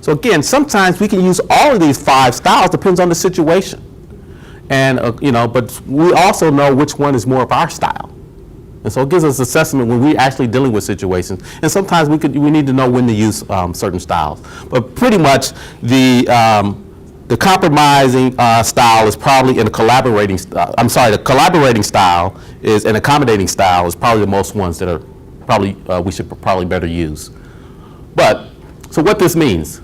[SPEAKER 1] So again, sometimes we can use all of these 5 styles, depends on the situation. And, but we also know which one is more of our style. And so it gives us assessment when we're actually dealing with situations. And sometimes we need to know when to use certain styles. But pretty much the compromising style is probably in a collaborating style. The collaborating style is an accommodating style is probably the most ones that are probably we should probably better use. But so what this means,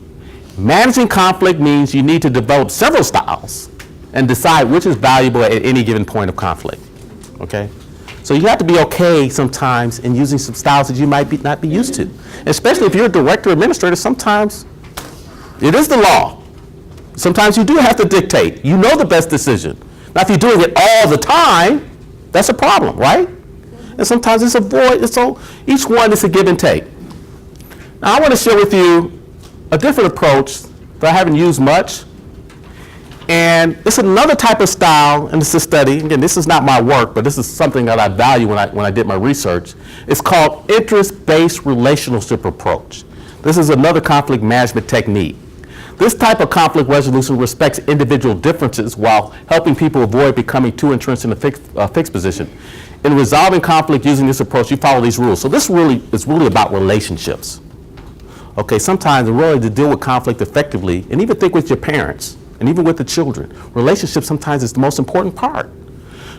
[SPEAKER 1] managing conflict means you need to develop several styles and decide which is valuable at any given point of conflict. Okay? So you have to be okay sometimes in using some styles that you might not be used to. Especially if you're a director or administrator, sometimes it is the law. Sometimes you do have to dictate. You know the best decision. Now, if you're doing it all the time, that's a problem, right? And sometimes it's a void. So each one is a give and take. Now, I want to share with you a different approach that I haven't used much. And it's another type of style, and it's a study. Again, this is not my work, but this is something that I value when I did my research. It's called interest-based relationship approach. This is another conflict management technique. This type of conflict resolution respects individual differences while helping people avoid becoming too entrenched in a fixed position. In resolving conflict using this approach, you follow these rules. So this is really about relationships. Okay, sometimes really to deal with conflict effectively, and even think with your parents, and even with the children, relationships sometimes is the most important part.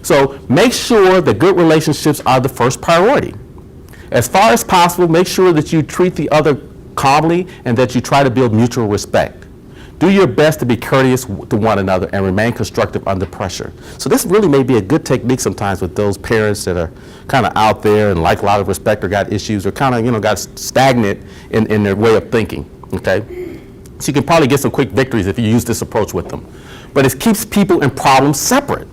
[SPEAKER 1] So make sure that good relationships are the first priority. As far as possible, make sure that you treat the other calmly and that you try to build mutual respect. Do your best to be courteous to one another and remain constructive under pressure. So this really may be a good technique sometimes with those parents that are kind of out there and like a lot of respect or got issues or kind of, got stagnant in their way of thinking, okay? So you can probably get some quick victories if you use this approach with them. But it keeps people and problems separate.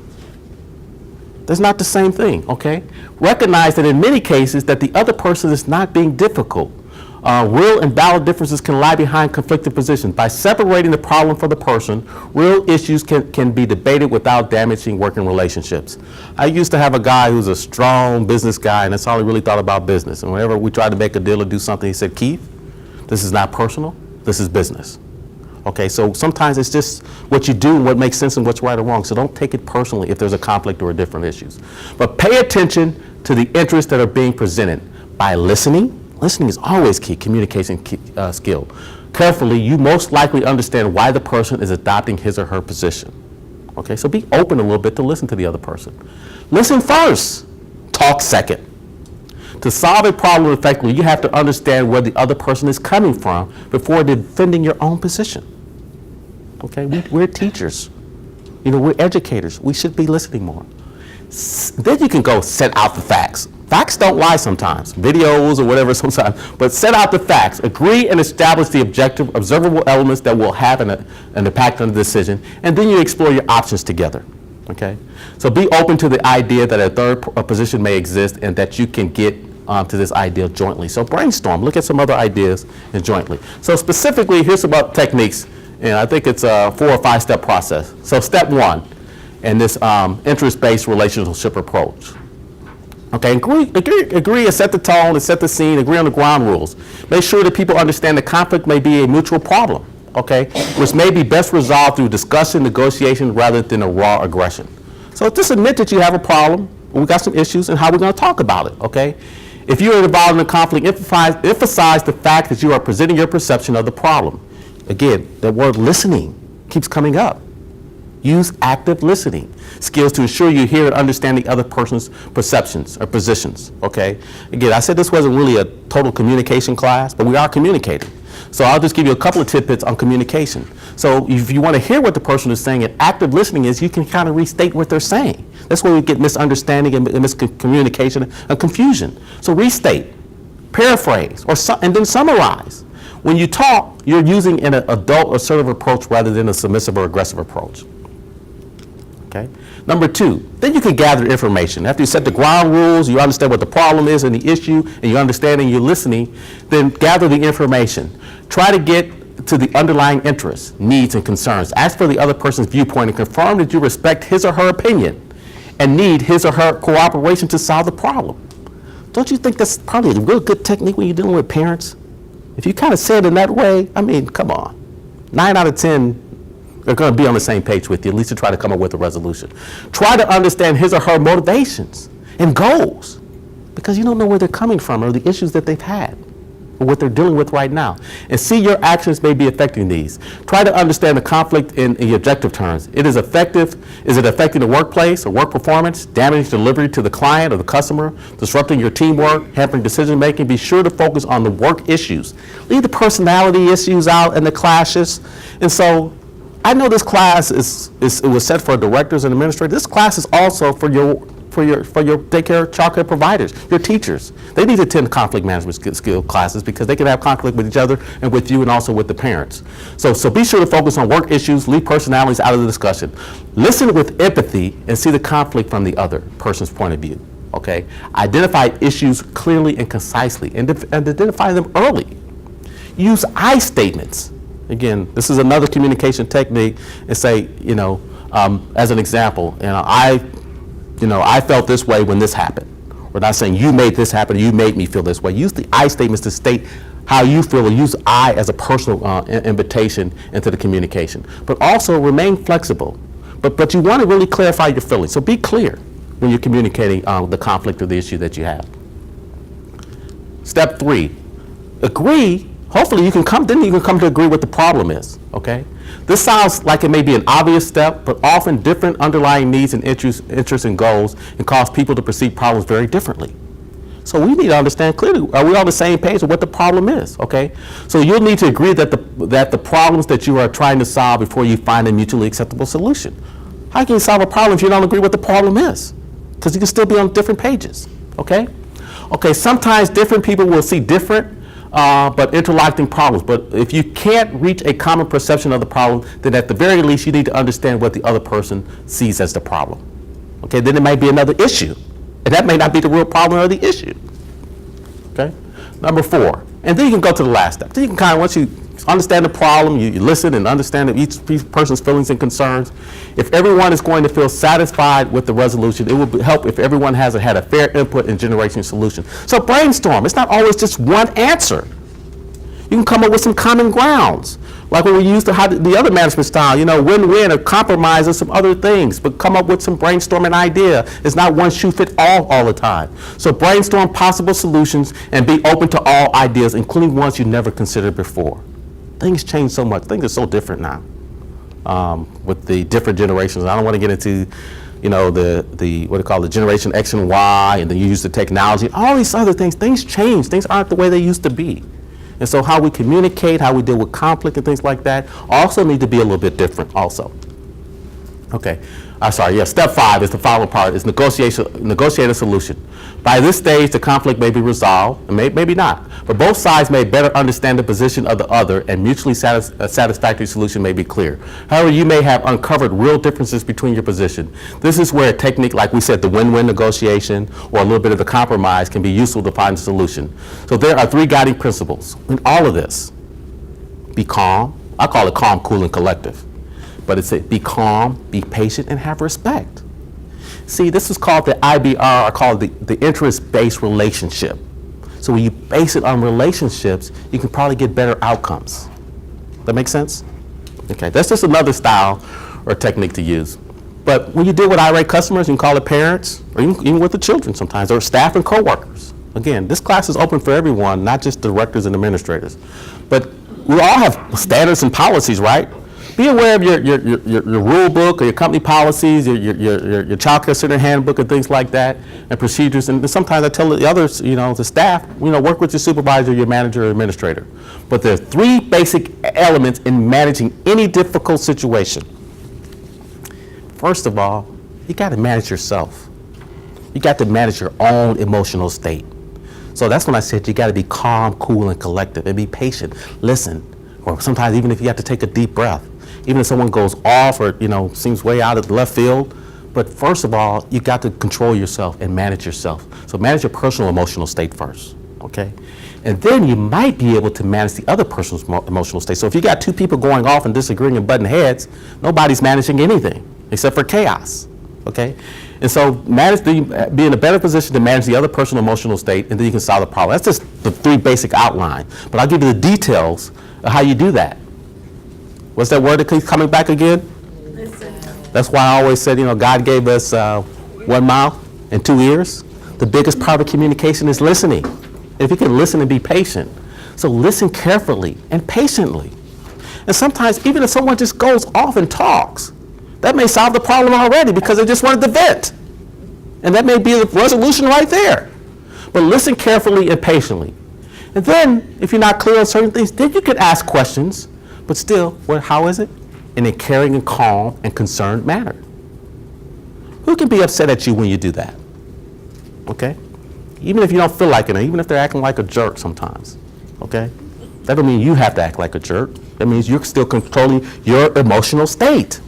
[SPEAKER 1] That's not the same thing, okay? Recognize that in many cases that the other person is not being difficult. Real and valid differences can lie behind conflicting positions. By separating the problem from the person, real issues can be debated without damaging working relationships. I used to have a guy who's a strong business guy, and that's all he really thought about business. And whenever we tried to make a deal or do something, he said, Keith, this is not personal. This is business. Okay, so sometimes it's just what you do and what makes sense and what's right or wrong. So don't take it personally if there's a conflict or different issues. But pay attention to the interests that are being presented by listening. Listening is always key, communication skill. Carefully, you most likely understand why the person is adopting his or her position. Okay, so be open a little bit to listen to the other person. Listen first, talk second. To solve a problem effectively, you have to understand where the other person is coming from before defending your own position. Okay, we're teachers. We're educators. We should be listening more. Then you can go set out the facts. Facts don't lie sometimes, videos or whatever sometimes, but set out the facts. Agree and establish the objective, observable elements that will have an impact on the decision, and then you explore your options together. Okay, so be open to the idea that a third position may exist and that you can get to this idea jointly. So brainstorm, look at some other ideas and jointly. So specifically, here's some techniques, and I think it's a 4 or 5 step process. So step 1 in this interest-based relationship approach. Okay, agree and set the tone and set the scene, agree on the ground rules. Make sure that people understand that conflict may be a mutual problem, okay, which may be best resolved through discussion, negotiation, rather than a raw aggression. So just admit that you have a problem, we got some issues, and how we're going to talk about it, okay? If you are involved in a conflict, emphasize the fact that you are presenting your perception of the problem. Again, the word listening keeps coming up. Use active listening skills to ensure you hear and understand the other person's perceptions or positions, okay? Again, I said this wasn't really a total communication class, but we are communicating. So I'll just give you a couple of tidbits on communication. So if you want to hear what the person is saying, and active listening is you can kind of restate what they're saying. That's where we get misunderstanding and miscommunication and confusion. So restate, paraphrase, and then summarize. When you talk, you're using an adult assertive approach rather than a submissive or aggressive approach. Okay. Number 2, then you can gather information. After you set the ground rules, you understand what the problem is and the issue, and you understand and you're listening, then gather the information. Try to get to the underlying interests, needs, and concerns. Ask for the other person's viewpoint and confirm that you respect his or her opinion and need his or her cooperation to solve the problem. Don't you think that's probably a real good technique when you're dealing with parents? If you kind of say it in that way, I mean, come on. 9 out of 10 are going to be on the same page with you, at least to try to come up with a resolution. Try to understand his or her motivations and goals, because you don't know where they're coming from or the issues that they've had or what they're dealing with right now. And see your actions may be affecting these. Try to understand the conflict in the objective terms. Is it affecting the workplace or work performance, damaging delivery to the client or the customer, disrupting your teamwork, hampering decision making? Be sure to focus on the work issues. Leave the personality issues out and the clashes. And so I know this class it was set for directors and administrators. This class is also for your daycare, childcare providers, your teachers. They need to attend conflict management skill classes because they can have conflict with each other and with you and also with the parents. So be sure to focus on work issues, leave personalities out of the discussion. Listen with empathy and see the conflict from the other person's point of view, okay? Identify issues clearly and concisely and identify them early. Use I statements. Again, this is another communication technique, and say, as an example, I felt this way when this happened. We're not saying you made this happen, you made me feel this way. Use the I statements to state how you feel, or use I as a personal invitation into the communication. But also remain flexible. But you want to really clarify your feelings. So be clear when you're communicating the conflict or the issue that you have. Step 3, agree. Hopefully you can come to agree what the problem is, okay? This sounds like it may be an obvious step, but often different underlying needs and interests and goals can cause people to perceive problems very differently. So we need to understand clearly, are we on the same page of what the problem is, okay? So you'll need to agree that the problems that you are trying to solve before you find a mutually acceptable solution. How can you solve a problem if you don't agree what the problem is? Because you can still be on different pages, okay? Okay, sometimes different people will see different but interlocking problems. But if you can't reach a common perception of the problem, then at the very least you need to understand what the other person sees as the problem. Okay, then it might be another issue. And that may not be the real problem or the issue. Okay? Number 4. And then you can go to the last step. Then you can kind of, once you understand the problem, you listen and understand each person's feelings and concerns. If everyone is going to feel satisfied with the resolution, it will help if everyone has had a fair input in generating a solution. So brainstorm. It's not always just one answer. You can come up with some common grounds. Like when we use the other management style, win-win or compromise or some other things, but come up with some brainstorming idea. It's not one shoe fit all the time. So brainstorm possible solutions and be open to all ideas, including ones you never considered before. Things change so much. Things are so different now with the different generations. I don't want to get into, the generation X and Y, and then you use the technology, all these other things. Things change. Things aren't the way they used to be. And so how we communicate, how we deal with conflict and things like that also need to be a little bit different also. Okay, step 5 is the following part, is negotiate a solution. By this stage, the conflict may be resolved, and maybe not, but both sides may better understand the position of the other, and mutually satisfactory solution may be clear. However, you may have uncovered real differences between your position. This is where a technique, like we said, the win-win negotiation, or a little bit of a compromise can be useful to find a solution. So there are 3 guiding principles in all of this. Be calm. I call it calm, cool, and collective. But it's be calm, be patient, and have respect. See, this is called the IBR, I call it the interest-based relationship. So when you base it on relationships, you can probably get better outcomes. That make sense? Okay, that's just another style or technique to use. But when you deal with irate customers, you can call it parents, or even with the children sometimes, or staff and coworkers. Again, this class is open for everyone, not just directors and administrators. But we all have standards and policies, right? Be aware of your rule book or your company policies, your child care center handbook and things like that, and procedures. And sometimes I tell the others, the staff, work with your supervisor, your manager, or administrator. But there are 3 basic elements in managing any difficult situation. First of all, you got to manage yourself. You got to manage your own emotional state. So that's when I said you got to be calm, cool, and collective, and be patient. Listen, or sometimes even if you have to take a deep breath. Even if someone goes off or, seems way out of the left field. But first of all, you got to control yourself and manage yourself. So manage your personal emotional state first, okay? And then you might be able to manage the other person's emotional state. So if you got 2 people going off and disagreeing and butting heads, nobody's managing anything except for chaos, okay? And so be in a better position to manage the other person's emotional state, and then you can solve the problem. That's just the 3 basic outline. But I'll give you the details of how you do that. What's that word that keeps coming back again? Listen. That's why I always said, God gave us 1 mouth and 2 ears. The biggest part of communication is listening. If you can listen and be patient. So listen carefully and patiently. And sometimes even if someone just goes off and talks, that may solve the problem already because they just wanted to vent. And that may be the resolution right there. But listen carefully and patiently. And then if you're not clear on certain things, then you can ask questions. But still, how is it? in a caring and calm and concerned manner. Who can be upset at you when you do that? Okay? Even if you don't feel like it, even if they're acting like a jerk sometimes. Okay? That don't mean you have to act like a jerk. That means you're still controlling your emotional state.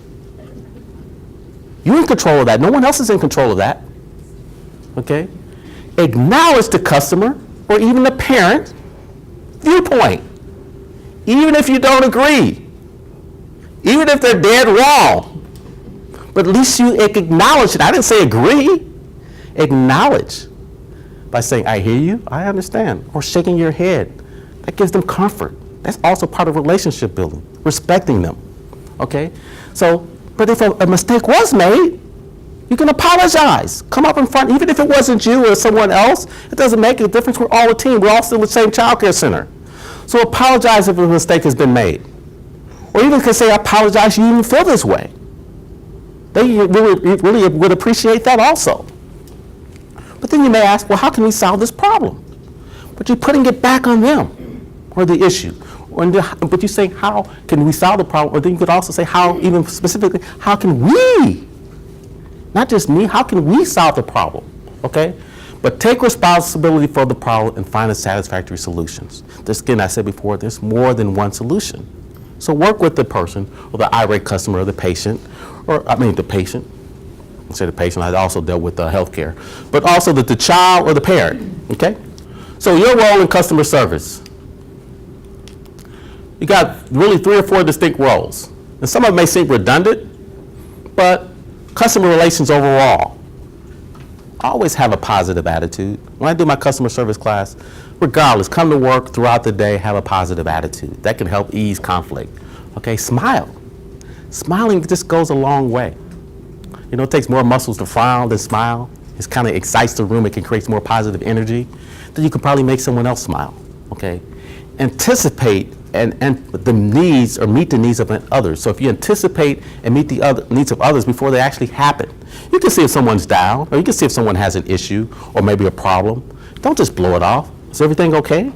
[SPEAKER 1] You're in control of that. No one else is in control of that. Okay? Acknowledge the customer or even the parent viewpoint. Even if you don't agree. Even if they're dead wrong. But at least you acknowledge it. I didn't say agree. Acknowledge. By saying, I hear you, I understand. Or shaking your head. That gives them comfort. That's also part of relationship building. Respecting them. Okay? So, but if a mistake was made, you can apologize. Come up in front, even if it wasn't you or someone else. It doesn't make a difference. We're all a team. We're all still the same child care center. So apologize if a mistake has been made. Or even can say, I apologize, you even feel this way. They really would appreciate that also. But then you may ask, well, how can we solve this problem? But you're putting it back on them or the issue. But you say, how can we solve the problem? Or then you could also say, how, even specifically, how can we? Not just me, how can we solve the problem? Okay? But take responsibility for the problem and find a satisfactory solutions. This, again, I said before, there's more than one solution. So work with the person or the irate customer or the patient, the patient. I say the patient, I also dealt with healthcare, but also the child or the parent, okay? So your role in customer service. You got really 3 or 4 distinct roles. And some of them may seem redundant, but customer relations overall. Always have a positive attitude. When I do my customer service class, regardless, come to work throughout the day, have a positive attitude. That can help ease conflict. Okay, smile. Smiling just goes a long way. You know, it takes more muscles to frown than smile. It kind of excites the room. It can create more positive energy. Then you can probably make someone else smile. Okay, anticipate and the needs or meet the needs of others. So if you anticipate and meet the needs of others before they actually happen, you can see if someone's down, or you can see if someone has an issue or maybe a problem. Don't just blow it off. Is everything okay?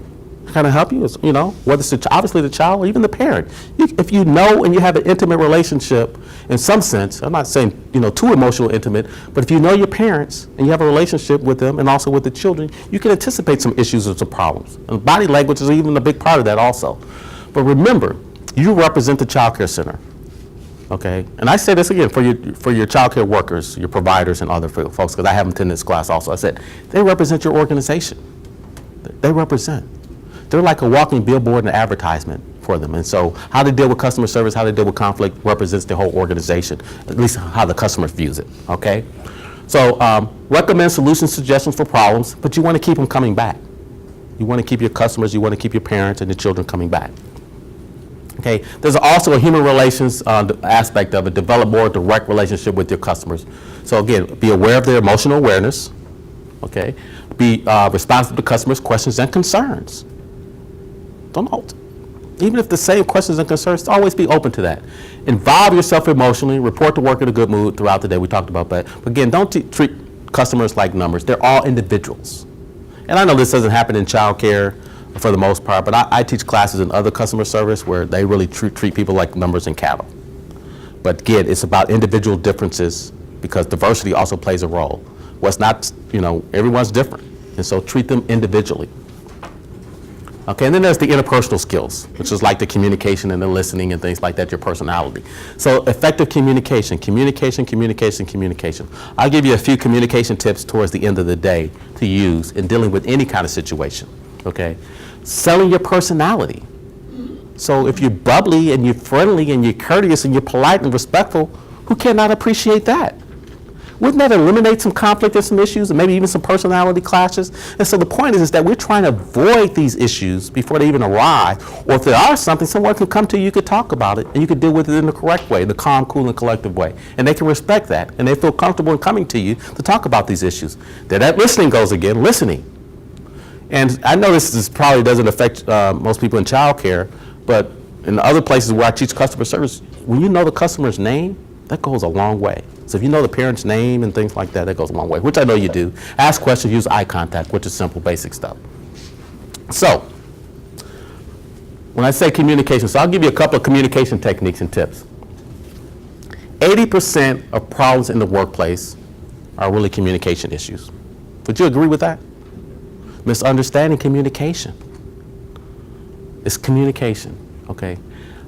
[SPEAKER 1] Kind of help you, you know, whether it's obviously the child or even the parent. If you know and you have an intimate relationship, in some sense, I'm not saying, you know, too emotional intimate, but if you know your parents and you have a relationship with them and also with the children, you can anticipate some issues or some problems. And body language is even a big part of that also. But remember, you represent the child care center, okay? And I say this again for your child care workers, your providers and other folks, because I have them attend this class also. I said, they represent your organization. They represent. They're like a walking billboard and advertisement for them. And so how they deal with customer service, how they deal with conflict represents the whole organization, at least how the customer views it, okay? So recommend solution suggestions for problems, but you want to keep them coming back. You want to keep your customers, you want to keep your parents and the children coming back. Okay, there's also a human relations aspect of it. Develop more direct relationship with your customers. So again, be aware of their emotional awareness, okay? Be responsive to customers' questions and concerns. Don't, even if the same questions and concerns, always be open to that. Involve yourself emotionally, report to work in a good mood throughout the day. We talked about that. But again, don't treat customers like numbers. They're all individuals. And I know this doesn't happen in child care for the most part, but I teach classes in other customer service where they really treat people like numbers and cattle. But again, it's about individual differences because diversity also plays a role. What's not, you know, everyone's different. And so treat them individually. Okay, and then there's the interpersonal skills, which is like the communication and the listening and things like that, your personality. So effective communication. I'll give you a few communication tips towards the end of the day to use in dealing with any kind of situation, okay? Selling your personality. So if you're bubbly and you're friendly and you're courteous and you're polite and respectful, who cannot appreciate that? Wouldn't that eliminate some conflict and some issues and maybe even some personality clashes? And so the point is that we're trying to avoid these issues before they even arrive. Or if there are something, someone can come to you, you could talk about it, and you could deal with it in the correct way, the calm, cool, and collective way. And they can respect that, and they feel comfortable in coming to you to talk about these issues. There that listening goes again, listening. And I know this probably doesn't affect most people in child care, but in the other places where I teach customer service, when you know the customer's name, that goes a long way. So if you know the parent's name and things like that, that goes a long way, which I know you do. Ask questions, use eye contact, which is simple, basic stuff. So when I say communication, so I'll give you a couple of communication techniques and tips. 80% of problems in the workplace are really communication issues. Would you agree with that? Misunderstanding communication. It's communication, okay?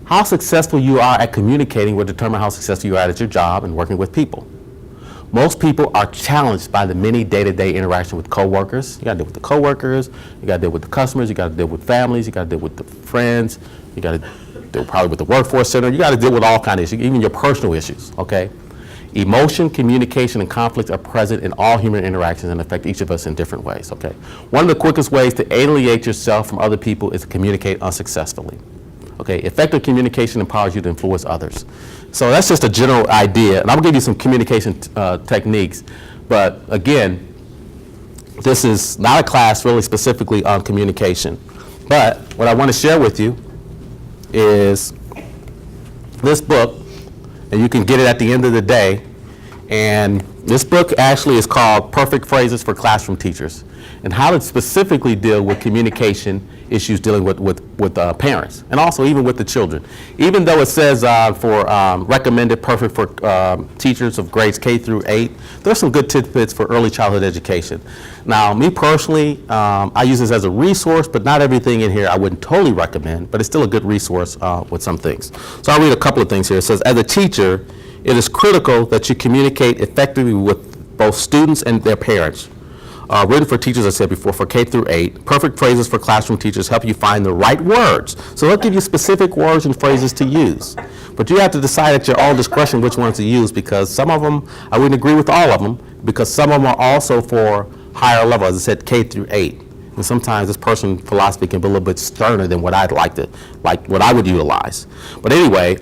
[SPEAKER 1] How successful you are at communicating will determine how successful you are at your job and working with people. Most people are challenged by the many day-to-day interaction with coworkers. You gotta deal with the coworkers, you gotta deal with the customers, you gotta deal with families, you gotta deal with the friends, you gotta deal probably with the workforce center, you gotta deal with all kinds of issues, even your personal issues, okay? Emotion, communication, and conflict are present in all human interactions and affect each of us in different ways, okay? One of the quickest ways to alienate yourself from other people is to communicate unsuccessfully. Okay, effective communication empowers you to influence others. So that's just a general idea, and I'm gonna give you some communication techniques, but again, this is not a class really specifically on communication. But what I want to share with you is this book, and you can get it at the end of the day, and this book actually is called Perfect Phrases for Classroom Teachers, and how to specifically deal with communication issues dealing with parents, and also even with the children. Even though it says for recommended perfect for teachers of grades K through 8, there's some good tidbits for early childhood education. Now, me personally, I use this as a resource, but not everything in here I wouldn't totally recommend, but it's still a good resource with some things. So I'll read a couple of things here. It says, as a teacher, it is critical that you communicate effectively with both students and their parents. Written for teachers, I said before, for K through 8. Perfect phrases for classroom teachers help you find the right words. So they'll give you specific words and phrases to use. But you have to decide at your own discretion which ones to use, because some of them, I wouldn't agree with all of them, because some of them are also for higher level, as I said, K through 8. And sometimes this person's philosophy can be a little bit sterner than what I'd like what I would utilize. But anyway,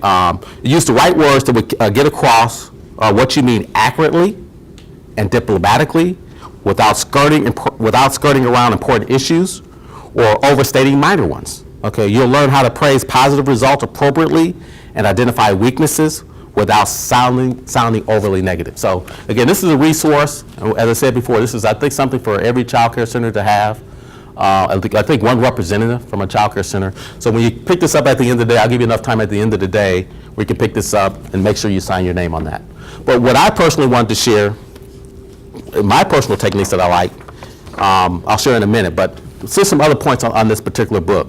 [SPEAKER 1] use the right words that would get across what you mean accurately and diplomatically, without skirting around important issues or overstating minor ones. Okay, you'll learn how to praise positive results appropriately and identify weaknesses without sounding overly negative. So again, this is a resource. As I said before, this is, I think, something for every child care center to have. I think one representative from a child care center. So when you pick this up at the end of the day, I'll give you enough time at the end of the day where you can pick this up and make sure you sign your name on that. But what I personally wanted to share, my personal techniques that I like, I'll share in a minute, but see some other points on this particular book.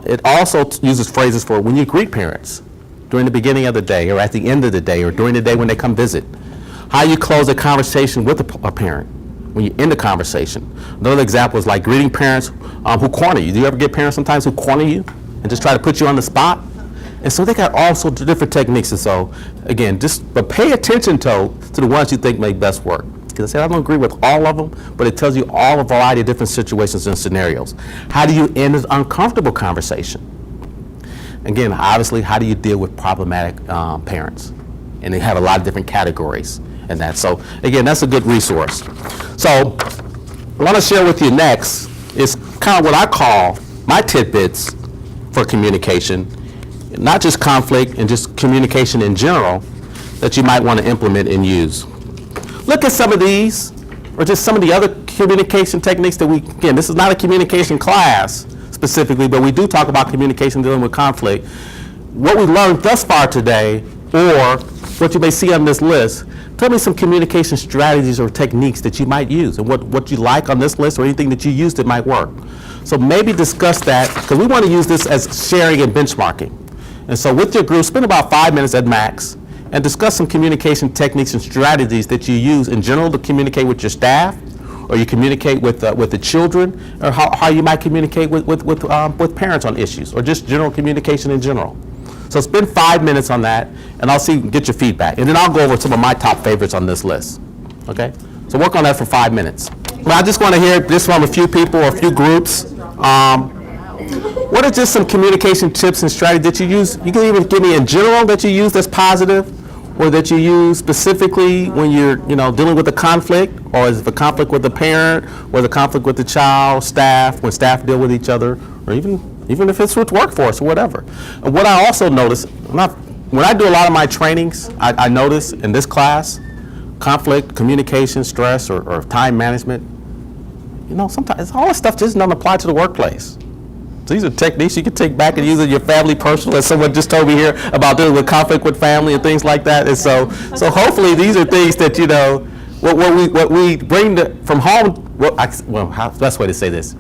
[SPEAKER 1] It also uses phrases for when you greet parents during the beginning of the day or at the end of the day or during the day when they come visit. How you close a conversation with a parent when you end the conversation. Another example is like greeting parents who corner you. Do you ever get parents sometimes who corner you and just try to put you on the spot? And so they got all sorts of different techniques. And so again, but pay attention to the ones you think make best work. Because I said I don't agree with all of them, but it tells you all a variety of different situations and scenarios. How do you end an uncomfortable conversation? Again, obviously, how do you deal with problematic parents? And they have a lot of different categories in that. So again, that's a good resource. So I want to share with you next is kind of what I call my tidbits for communication, not just conflict and just communication in general, that you might want to implement and use. Look at some of these, or just some of the other communication techniques that again, this is not a communication class specifically, but we do talk about communication dealing with conflict. What we learned thus far today, or what you may see on this list, tell me some communication strategies or techniques that you might use, and what you like on this list, or anything that you use that might work. So maybe discuss that, because we want to use this as sharing and benchmarking. And so with your group, spend about 5 minutes at max, and discuss some communication techniques and strategies that you use in general to communicate with your staff, or you communicate with the children, or how you might communicate with parents on issues, or just general communication in general. So spend 5 minutes on that, and I'll get your feedback. And then I'll go over some of my top favorites on this list. Okay? So work on that for 5 minutes. But I just want to hear this from a few people or a few groups. What are just some communication tips and strategies that you use? You can even give me in general that you use that's positive, or that you use specifically when you're dealing with a conflict, or is it a conflict with the parent, or the conflict with the child, staff, when staff deal with each other, or even if it's with workforce or whatever. And what I also notice, when I do a lot of my trainings, I notice in this class, conflict, communication, stress, or time management, sometimes all this stuff just doesn't apply to the workplace. These are techniques you can take back and use in your family personal, as someone just told me here about dealing with conflict with family and things like that. And so hopefully these are things that, what we bring from home, best way to say this.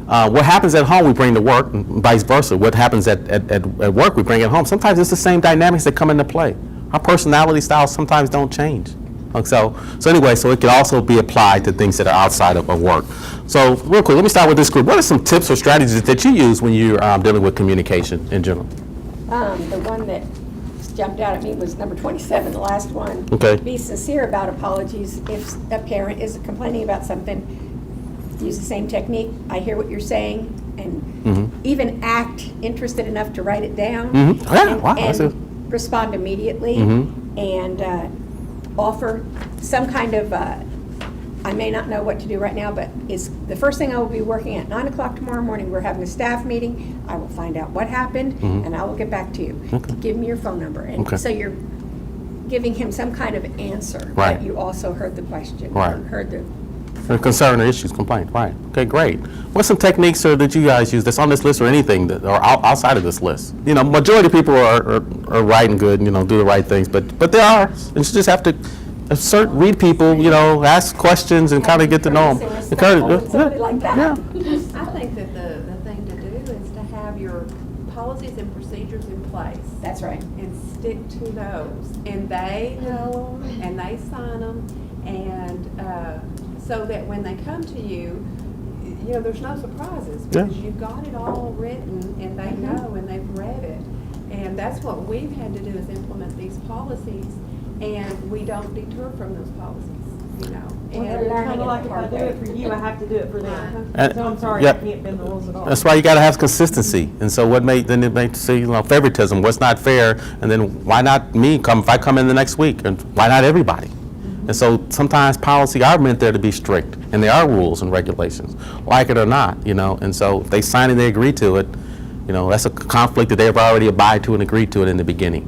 [SPEAKER 1] What happens at home we bring to work, and vice versa. What happens at work we bring it home. Sometimes it's the same dynamics that come into play. Our personality styles sometimes don't change. So it can also be applied to things that are outside of work. So real quick, let me start with this group. What are some tips or strategies that you use when you're dealing with communication in general?
[SPEAKER 2] The one that jumped out at me was number 27, the last one.
[SPEAKER 1] Okay.
[SPEAKER 2] Be sincere about apologies. If a parent is complaining about something, use the same technique. I hear what you're saying, and even act interested enough to write it down.
[SPEAKER 1] Yeah, wow, that's it.
[SPEAKER 2] And respond immediately, and offer some kind of, I may not know what to do right now, but is the first thing I will be working at 9 o'clock tomorrow morning. We're having a staff meeting. I will find out what happened, and I will get back to you.
[SPEAKER 1] Okay.
[SPEAKER 2] Give me your phone number. And so you're giving him some kind of answer.
[SPEAKER 1] Right.
[SPEAKER 2] That you also heard the question.
[SPEAKER 1] Right.
[SPEAKER 2] Or heard the
[SPEAKER 1] Concern or issues, complaint, right. Okay, great. What's some techniques that you guys use that's on this list or anything or outside of this list? Majority of people are right and good and, do the right things, but there are, and you just have to read people, ask questions and kind of get to know them.
[SPEAKER 2] Somebody like that.
[SPEAKER 1] Yeah.
[SPEAKER 8] I think that the thing to do is to have your policies and procedures in place.
[SPEAKER 2] That's right.
[SPEAKER 8] And stick to those. And they know them, and they sign them, and so that when they come to you, there's no surprises. Because you've got it all written, and they know, and they've read it. And that's what we've had to do is implement these policies, and we don't detour from those policies,
[SPEAKER 2] Well, they're
[SPEAKER 8] And
[SPEAKER 2] learning
[SPEAKER 9] Kind
[SPEAKER 2] it
[SPEAKER 9] of like if
[SPEAKER 2] the
[SPEAKER 9] I
[SPEAKER 2] hard
[SPEAKER 9] do
[SPEAKER 2] way.
[SPEAKER 9] it for you, I have to do it for them.
[SPEAKER 1] And-
[SPEAKER 9] So I'm sorry,
[SPEAKER 1] yeah.
[SPEAKER 9] I can't bend the rules at all.
[SPEAKER 1] That's why you got to have consistency. And so it makes favoritism. What's not fair? And then why not me if I come in the next week? And why not everybody? And so sometimes policy are meant there to be strict, and there are rules and regulations, like it or not, And so if they sign and they agree to it, that's a conflict that they've already abided to and agreed to it in the beginning.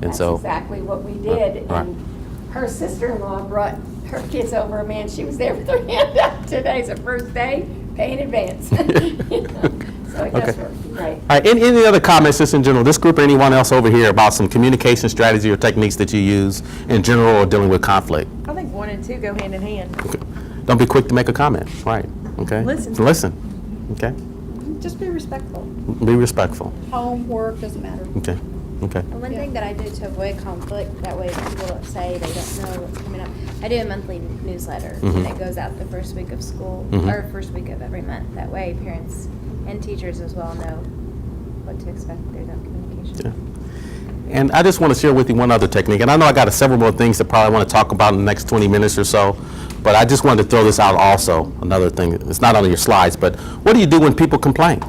[SPEAKER 1] And
[SPEAKER 2] That's
[SPEAKER 1] so
[SPEAKER 2] exactly what we did.
[SPEAKER 1] Right.
[SPEAKER 2] And her sister-in-law brought her kids over. Man, she was there with her hand out. Today's her first day, pay in advance. So it does
[SPEAKER 1] Okay.
[SPEAKER 2] work, right.
[SPEAKER 1] All right, any other comments just in general, this group or anyone else over here about some communication strategy or techniques that you use in general or dealing with conflict?
[SPEAKER 9] I think 1 and 2 go hand in hand.
[SPEAKER 1] Okay. Don't be quick to make a comment, right, okay?
[SPEAKER 9] Listen.
[SPEAKER 1] Listen, okay?
[SPEAKER 9] Just be respectful.
[SPEAKER 1] Be respectful,
[SPEAKER 9] Homework, doesn't matter.
[SPEAKER 1] okay, okay.
[SPEAKER 10] And one thing that I do to avoid conflict, that way people don't say they don't know what's coming up, I do a monthly newsletter, and it goes out the first week of school, or first week of every month. That way parents and teachers as well know what to expect through that communication.
[SPEAKER 1] Yeah. And I just want to share with you one other technique, and I know I got several more things that probably want to talk about in the next 20 minutes or so, but I just wanted to throw this out also, another thing. It's not on your slides, but what do you do when people complain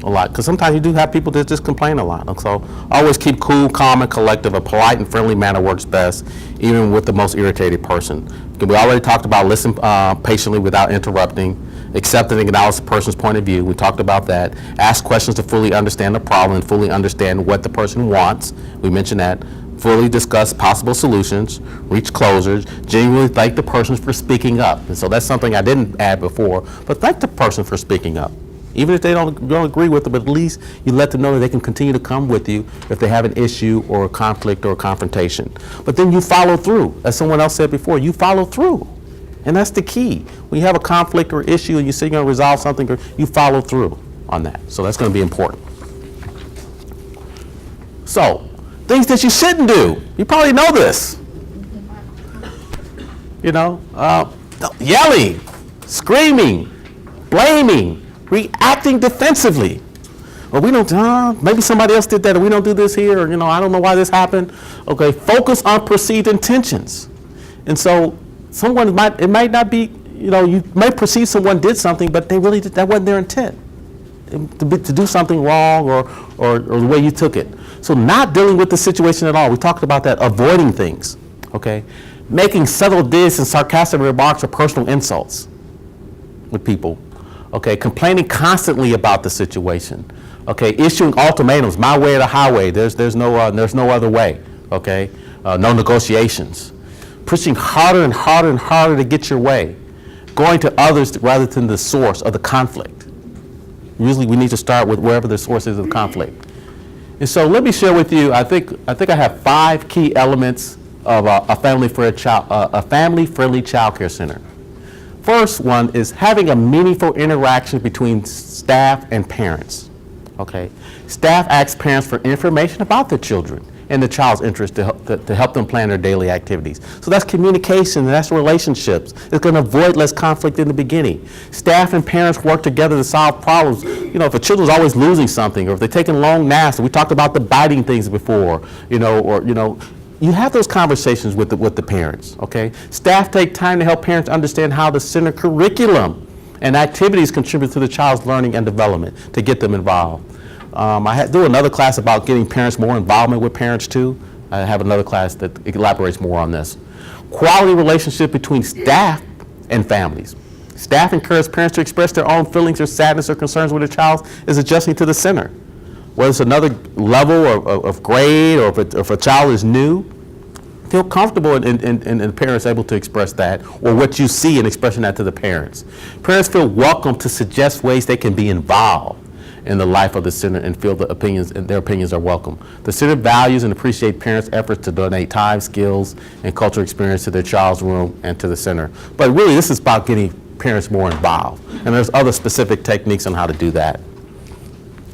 [SPEAKER 1] a lot? Because sometimes you do have people that just complain a lot. So always keep cool, calm, and collective. A polite and friendly manner works best, even with the most irritated person. We already talked about listen patiently without interrupting, accept and acknowledge the person's point of view. We talked about that. Ask questions to fully understand the problem and fully understand what the person wants. We mentioned that. Fully discuss possible solutions, reach closures, genuinely thank the person for speaking up. And so that's something I didn't add before, but thank the person for speaking up. Even if they don't agree with it, but at least you let them know that they can continue to come with you if they have an issue or a conflict or a confrontation. But then you follow through. As someone else said before, you follow through. And that's the key. When you have a conflict or issue and you say you're going to resolve something, you follow through on that. So that's going to be important. So, things that you shouldn't do. You probably know this. Yelling, screaming, blaming, reacting defensively. Well, we don't, maybe somebody else did that, or we don't do this here, or, I don't know why this happened. Okay, focus on perceived intentions. And so, it might not be, you may perceive someone did something, but that wasn't their intent, to do something wrong or the way you took it. So not dealing with the situation at all. We talked about that, avoiding things, okay? Making subtle digs and sarcastic remarks or personal insults with people, okay? Complaining constantly about the situation, okay? Issuing ultimatums, my way or the highway, there's no other way, okay? No negotiations. Pushing harder and harder and harder to get your way. Going to others rather than the source of the conflict. usually we need to start with wherever the source is of conflict. And so let me share with you, I think I have 5 key elements of a family-friendly child care center. First one is having a meaningful interaction between staff and parents. Okay, staff asks parents for information about their children and the child's interest to help them plan their daily activities. So that's communication, and that's relationships. It's going to avoid less conflict in the beginning. Staff and parents work together to solve problems. You know, if a children's always losing something, or if they're taking long naps, we talked about the biting things before, you have those conversations with the parents, okay? Staff take time to help parents understand how the center curriculum and activities contribute to the child's learning and development to get them involved. I do another class about getting parents more involvement with parents too. I have another class that elaborates more on this. Quality relationship between staff and families. Staff encourage parents to express their own feelings or sadness or concerns when their child is adjusting to the center. Whether it's another level of grade, or if a child is new, feel comfortable and the parents able to express that, or what you see and expressing that to the parents. Parents feel welcome to suggest ways they can be involved in the life of the center and feel their opinions are welcome. The center values and appreciates parents' efforts to donate time, skills, and cultural experience to their child's room and to the center. But really, this is about getting parents more involved. And there's other specific techniques on how to do that.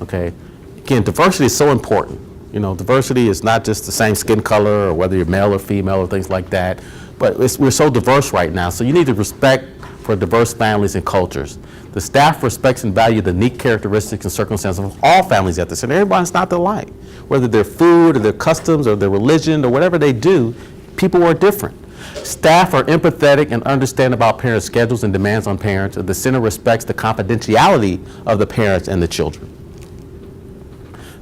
[SPEAKER 1] Okay. Again, diversity is so important. You know, diversity is not just the same skin color or whether you're male or female or things like that. But we're so diverse right now. So you need to respect for diverse families and cultures. The staff respects and values the unique characteristics and circumstances of all families at the center. Everybody's not alike. Whether their food or their customs or their religion or whatever they do, people are different. Staff are empathetic and understand about parents' schedules and demands on parents. The center respects the confidentiality of the parents and the children.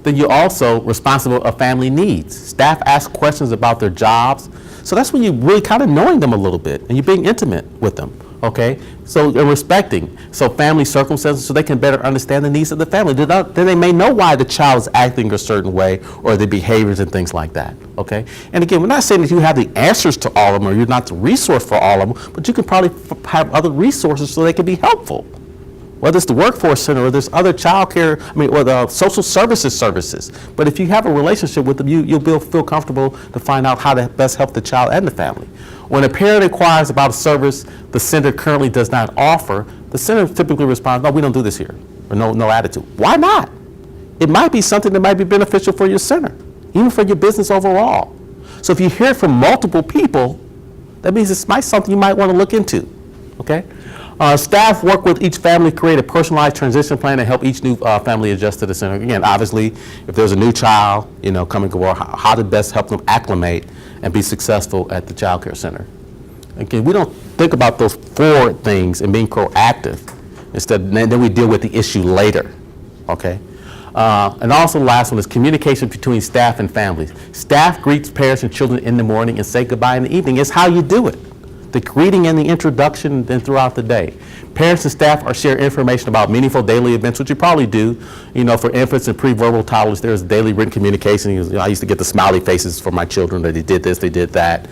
[SPEAKER 1] Then you're also responsible of family needs. Staff ask questions about their jobs. So that's when you're really kind of knowing them a little bit and you're being intimate with them. Okay, so they're respecting family circumstances so they can better understand the needs of the family. Then they may know why the child is acting a certain way or their behaviors and things like that. Okay, and again, we're not saying that you have the answers to all of them or you're not the resource for all of them, but you can probably have other resources so they can be helpful. Whether it's the workforce center or there's other child care, or the social services. But if you have a relationship with them, you'll feel comfortable to find out how to best help the child and the family. When a parent inquires about a service the center currently does not offer, the center typically responds, no, we don't do this here, or no attitude. Why not? It might be something that might be beneficial for your center, even for your business overall. So if you hear it from multiple people, that means it might be something you might want to look into, okay? Staff work with each family to create a personalized transition plan to help each new family adjust to the center. Again, obviously, if there's a new child, coming to work, how to best help them acclimate and be successful at the child care center. Again, we don't think about those 4 things and being proactive. Instead, then we deal with the issue later, okay? And also the last one is communication between staff and families. Staff greets parents and children in the morning and say goodbye in the evening. It's how you do it. The greeting and the introduction and throughout the day. Parents and staff share information about meaningful daily events, which you probably do. For infants and pre-verbal toddlers, there's daily written communication. I used to get the smiley faces for my children that they did this, they did that.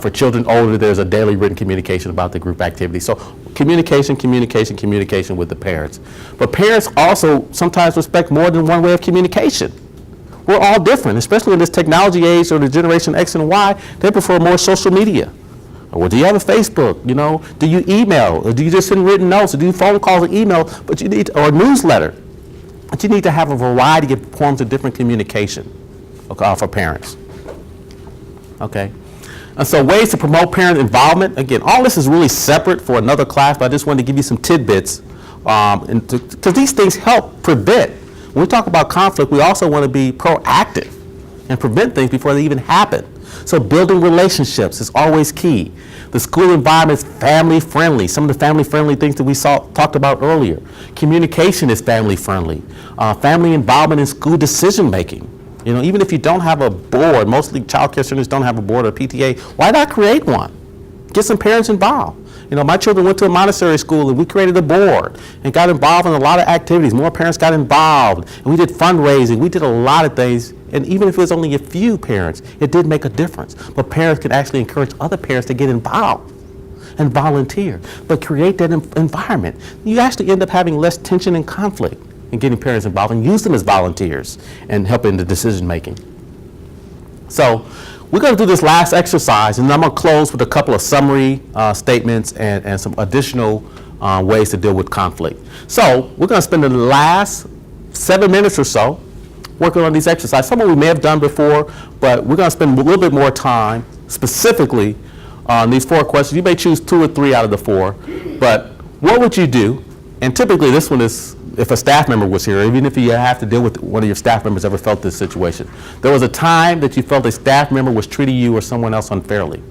[SPEAKER 1] For children older, there's a daily written communication about the group activity. So communication with the parents. But parents also sometimes respect more than one way of communication. We're all different, especially in this technology age or the generation X and Y, they prefer more social media. Or do you have a Facebook? Do you email? Or do you just send written notes? Or do you phone calls or email? Or a newsletter? But you need to have a variety of forms of different communication for parents. Okay. And so ways to promote parent involvement. Again, all this is really separate for another class, but I just wanted to give you some tidbits because these things help prevent. When we talk about conflict, we also want to be proactive and prevent things before they even happen. So building relationships is always key. The school environment is family friendly. Some of the family friendly things that we talked about earlier. Communication is family friendly. Family involvement in school decision making. Even if you don't have a board, mostly child care centers don't have a board or PTA, why not create one? Get some parents involved. My children went to a Montessori school and we created a board and got involved in a lot of activities. More parents got involved and we did fundraising. We did a lot of things. And even if it was only a few parents, it did make a difference. But parents could actually encourage other parents to get involved. and volunteer, but create that environment. You actually end up having less tension and conflict in getting parents involved and use them as volunteers and help in the decision making. So we're going to do this last exercise, and I'm going to close with a couple of summary statements and some additional ways to deal with conflict. So we're going to spend the last 7 minutes or so working on these exercises. Some of we may have done before, but we're going to spend a little bit more time specifically on these 4 questions. You may choose 2 or 3 out of the 4, but what would you do? And typically this one is if a staff member was here, even if you have to deal with one of your staff members ever felt this situation. There was a time that you felt a staff member was treating you or someone else unfairly.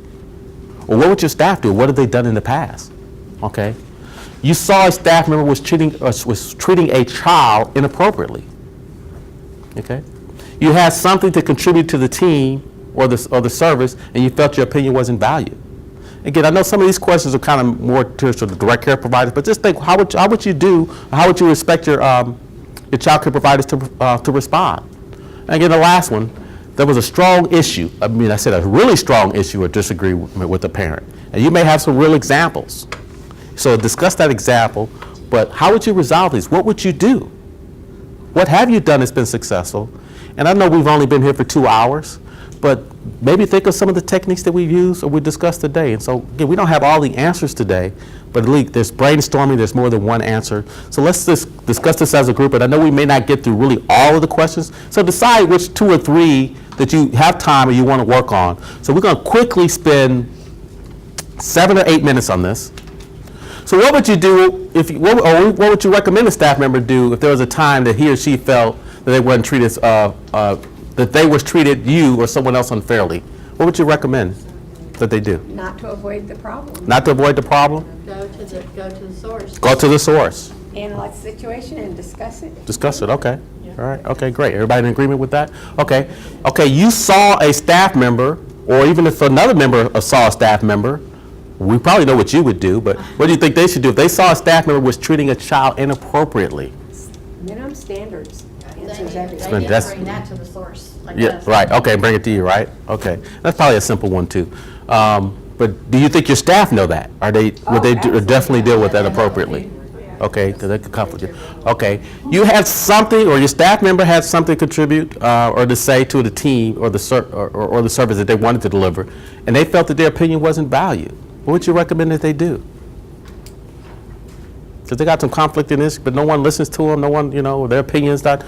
[SPEAKER 1] Or what would your staff do? What have they done in the past? Okay. You saw a staff member was treating a child inappropriately. Okay. You had something to contribute to the team or the service, and you felt your opinion wasn't valued. Again, I know some of these questions are kind of more to the direct care providers, but just think, how would you do, how would you expect your child care providers to respond? And again, the last one, there was a strong issue. I said a really strong issue or disagreement with the parent. And you may have some real examples. So discuss that example, but how would you resolve these? What would you do? What have you done that's been successful? And I know we've only been here for 2 hours, but maybe think of some of the techniques that we've used or we discussed today. And so, again, we don't have all the answers today, but at least there's brainstorming, there's more than one answer. So let's just discuss this as a group, and I know we may not get through really all of the questions, so decide which 2 or 3 that you have time or you want to work on. So we're going to quickly spend 7 or 8 minutes on this. So what would you do what would you recommend a staff member do if there was a time that he or she felt that they weren't treated that they was treated you or someone else unfairly? What would you recommend that they do?
[SPEAKER 2] Not to avoid the problem.
[SPEAKER 1] Not to avoid the problem?
[SPEAKER 5] Go to the source.
[SPEAKER 1] Go to the source.
[SPEAKER 2] Analyze the situation and discuss it.
[SPEAKER 1] Discuss it, okay. All right, okay, great. Everybody in agreement with that? Okay. Okay, you saw a staff member, or even if another member saw a staff member, we probably know what you would do, but what do you think they should do if they saw a staff member was treating a child inappropriately?
[SPEAKER 2] Minimum standards.
[SPEAKER 5] They
[SPEAKER 2] Answers
[SPEAKER 5] need
[SPEAKER 2] everything.
[SPEAKER 5] to
[SPEAKER 1] That's-
[SPEAKER 5] bring that to the source. Like
[SPEAKER 1] Yeah,
[SPEAKER 5] us.
[SPEAKER 1] right, okay, bring it to you, right? Okay, that's probably a simple one too. But do you think your staff know that? Would they definitely deal with that appropriately? Okay, because they could conflict you. Okay, you had something, or your staff member had something to contribute or to say to the team or the service that they wanted to deliver, and they felt that their opinion wasn't valued. What would you recommend that they do? Because they got some conflict in this, but no one listens to them, no one, their opinion's not,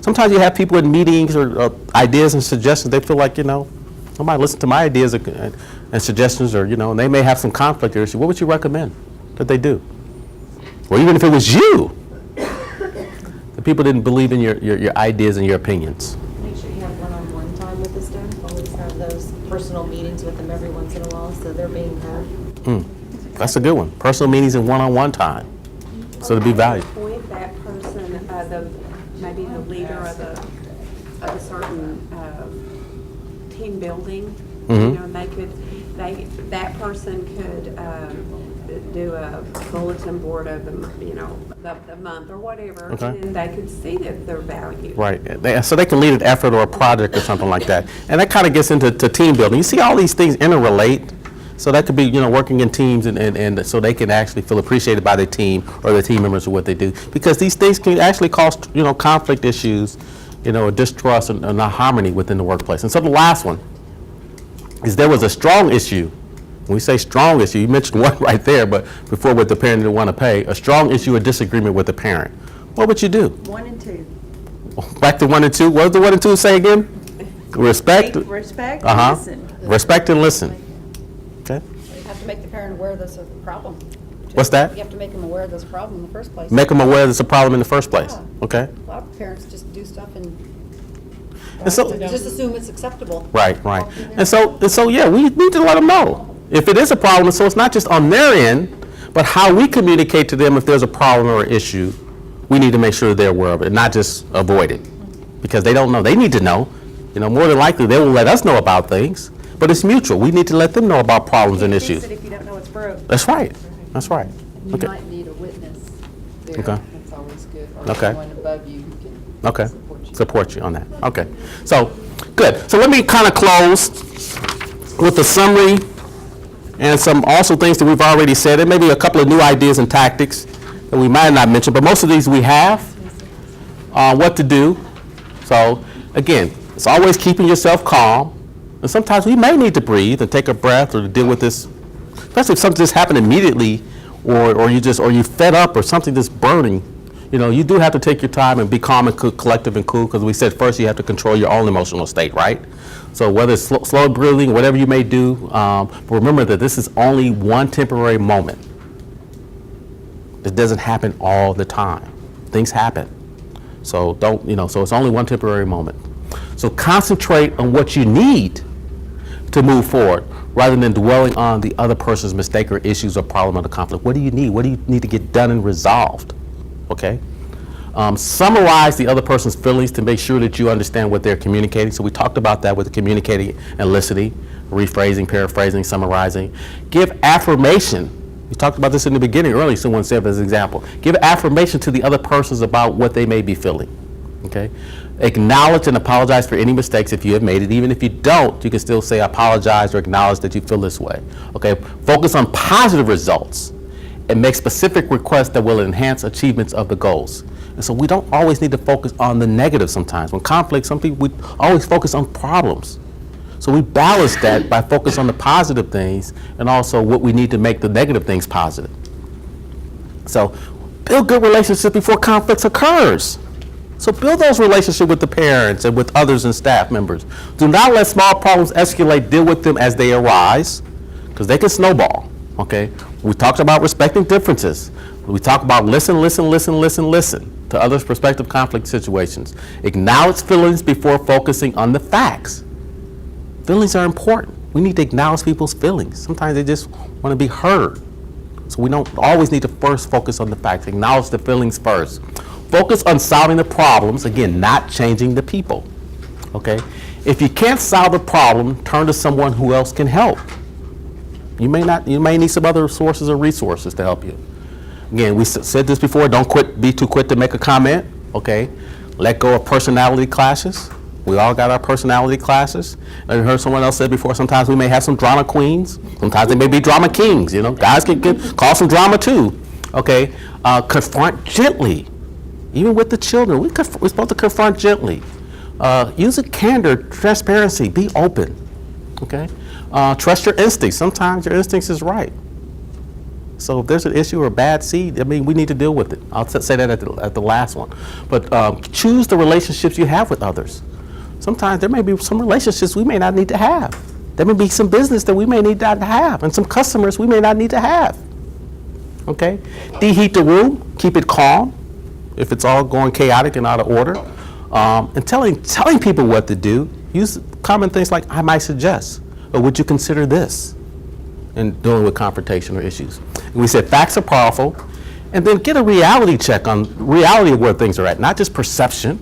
[SPEAKER 1] sometimes you have people in meetings or ideas and suggestions, they feel like, nobody listens to my ideas and suggestions, or, and they may have some conflict or issue. What would you recommend that they do? Or even if it was you, the people didn't believe in your ideas and your opinions.
[SPEAKER 7] Make sure you have one-on-one time with the staff. Always have those personal meetings with them every once in a while, so they're being heard.
[SPEAKER 1] That's a good one. Personal meetings and one-on-one time. So to be valued.
[SPEAKER 8] Point that person, maybe the leader of a certain team building, and that person could do a bulletin board of the month or whatever,
[SPEAKER 1] Okay.
[SPEAKER 8] and then they could see that they're valued.
[SPEAKER 1] Right. So they can lead an effort or a project or something like that. And that kind of gets into team building. You see all these things interrelate. So that could be, working in teams and so they can actually feel appreciated by their team or their team members or what they do. Because these things can actually cause, conflict issues, distrust and not harmony within the workplace. And so the last one is there was a strong issue. When we say strong issue, you mentioned one right there, but before what the parent didn't want to pay, a strong issue or disagreement with the parent. What would you do?
[SPEAKER 9] 1 and 2.
[SPEAKER 1] Back to 1 and 2. What does the 1 and 2 say again? Respect.
[SPEAKER 9] Respect,
[SPEAKER 1] Uh-huh.
[SPEAKER 9] listen.
[SPEAKER 1] Respect and listen. Okay.
[SPEAKER 4] You have to make the parent aware there's a problem.
[SPEAKER 1] What's that?
[SPEAKER 4] You have to make them aware there's a problem in the first place.
[SPEAKER 1] Make them aware there's a problem in the first place.
[SPEAKER 4] Yeah.
[SPEAKER 1] Okay.
[SPEAKER 4] A lot of parents just do stuff and
[SPEAKER 1] And so,
[SPEAKER 4] just assume it's acceptable.
[SPEAKER 1] right. And so, yeah, we need to let them know if it is a problem. So it's not just on their end, but how we communicate to them if there's a problem or an issue. We need to make sure they're aware of it and not just avoid it, because they don't know. They need to know. More than likely they will let us know about things, but it's mutual. We need to let them know about problems and issues.
[SPEAKER 9] If you don't know it's broke.
[SPEAKER 1] That's right. That's right.
[SPEAKER 4] You
[SPEAKER 1] Okay.
[SPEAKER 4] might need a witness there.
[SPEAKER 1] Okay.
[SPEAKER 4] That's always good. Or
[SPEAKER 1] Okay.
[SPEAKER 4] someone above you who can
[SPEAKER 1] Okay.
[SPEAKER 4] support you.
[SPEAKER 1] Support you on that. Okay. So, good. So let me kind of close with a summary and some also things that we've already said, and maybe a couple of new ideas and tactics that we might not mention, but most of these we have what to do. So again, it's always keeping yourself calm, and sometimes we may need to breathe and take a breath or to deal with this, especially if something just happened immediately, or you fed up or something just burning. You do have to take your time and be calm and collective and cool, because we said first you have to control your own emotional state, right? So whether it's slow breathing, whatever you may do, but remember that this is only one temporary moment. It doesn't happen all the time. Things happen. So so it's only one temporary moment. So concentrate on what you need to move forward, rather than dwelling on the other person's mistake or issues or problem or the conflict. What do you need? What do you need to get done and resolved? Okay? Summarize the other person's feelings to make sure that you understand what they're communicating. So we talked about that with communicating and listening, rephrasing, paraphrasing, summarizing. Give affirmation. We talked about this in the beginning earlier, someone said as an example. Give affirmation to the other persons about what they may be feeling. Okay? Acknowledge and apologize for any mistakes if you have made it. Even if you don't, you can still say I apologize or acknowledge that you feel this way. Okay? Focus on positive results and make specific requests that will enhance achievements of the goals. And so we don't always need to focus on the negative sometimes. When conflict, some people, we always focus on problems. So we balance that by focusing on the positive things and also what we need to make the negative things positive. So build good relationships before conflicts occurs. So build those relationships with the parents and with others and staff members. Do not let small problems escalate. Deal with them as they arise, because they can snowball. Okay? We talked about respecting differences. We talk about listen to others' prospective conflict situations. Acknowledge feelings before focusing on the facts. Feelings are important. We need to acknowledge people's feelings. Sometimes they just want to be heard. So we don't always need to first focus on the facts. Acknowledge the feelings first. Focus on solving the problems, again, not changing the people. Okay? If you can't solve the problem, turn to someone who else can help. You may need some other sources or resources to help you. Again, we said this before, don't be too quick to make a comment, okay? Let go of personality clashes. We all got our personality classes. I heard someone else say before, sometimes we may have some drama queens. Sometimes they may be drama kings, Guys can cause some drama too, okay? Confront gently. Even with the children, we're supposed to confront gently. Use a candor, transparency, be open, okay? Trust your instincts. Sometimes your instincts is right. So if there's an issue or a bad seed, we need to deal with it. I'll say that at the last one. But choose the relationships you have with others. Sometimes there may be some relationships we may not need to have. There may be some business that we may need not to have, and some customers we may not need to have. Okay? Deheat the room, keep it calm if it's all going chaotic and out of order. And telling people what to do, use common things like, I might suggest, or would you consider this, in dealing with confrontation or issues. And we said facts are powerful, and then get a reality check on reality of where things are at, not just perception,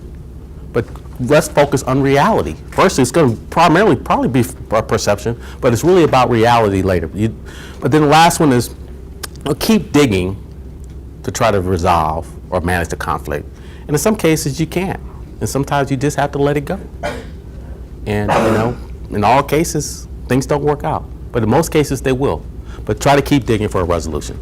[SPEAKER 1] but let's focus on reality. First, it's going to probably be perception, but it's really about reality later. But then the last one is keep digging to try to resolve or manage the conflict. And in some cases, you can't. And sometimes you just have to let it go. And, in all cases, things don't work out. But in most cases, they will. But try to keep digging for a resolution.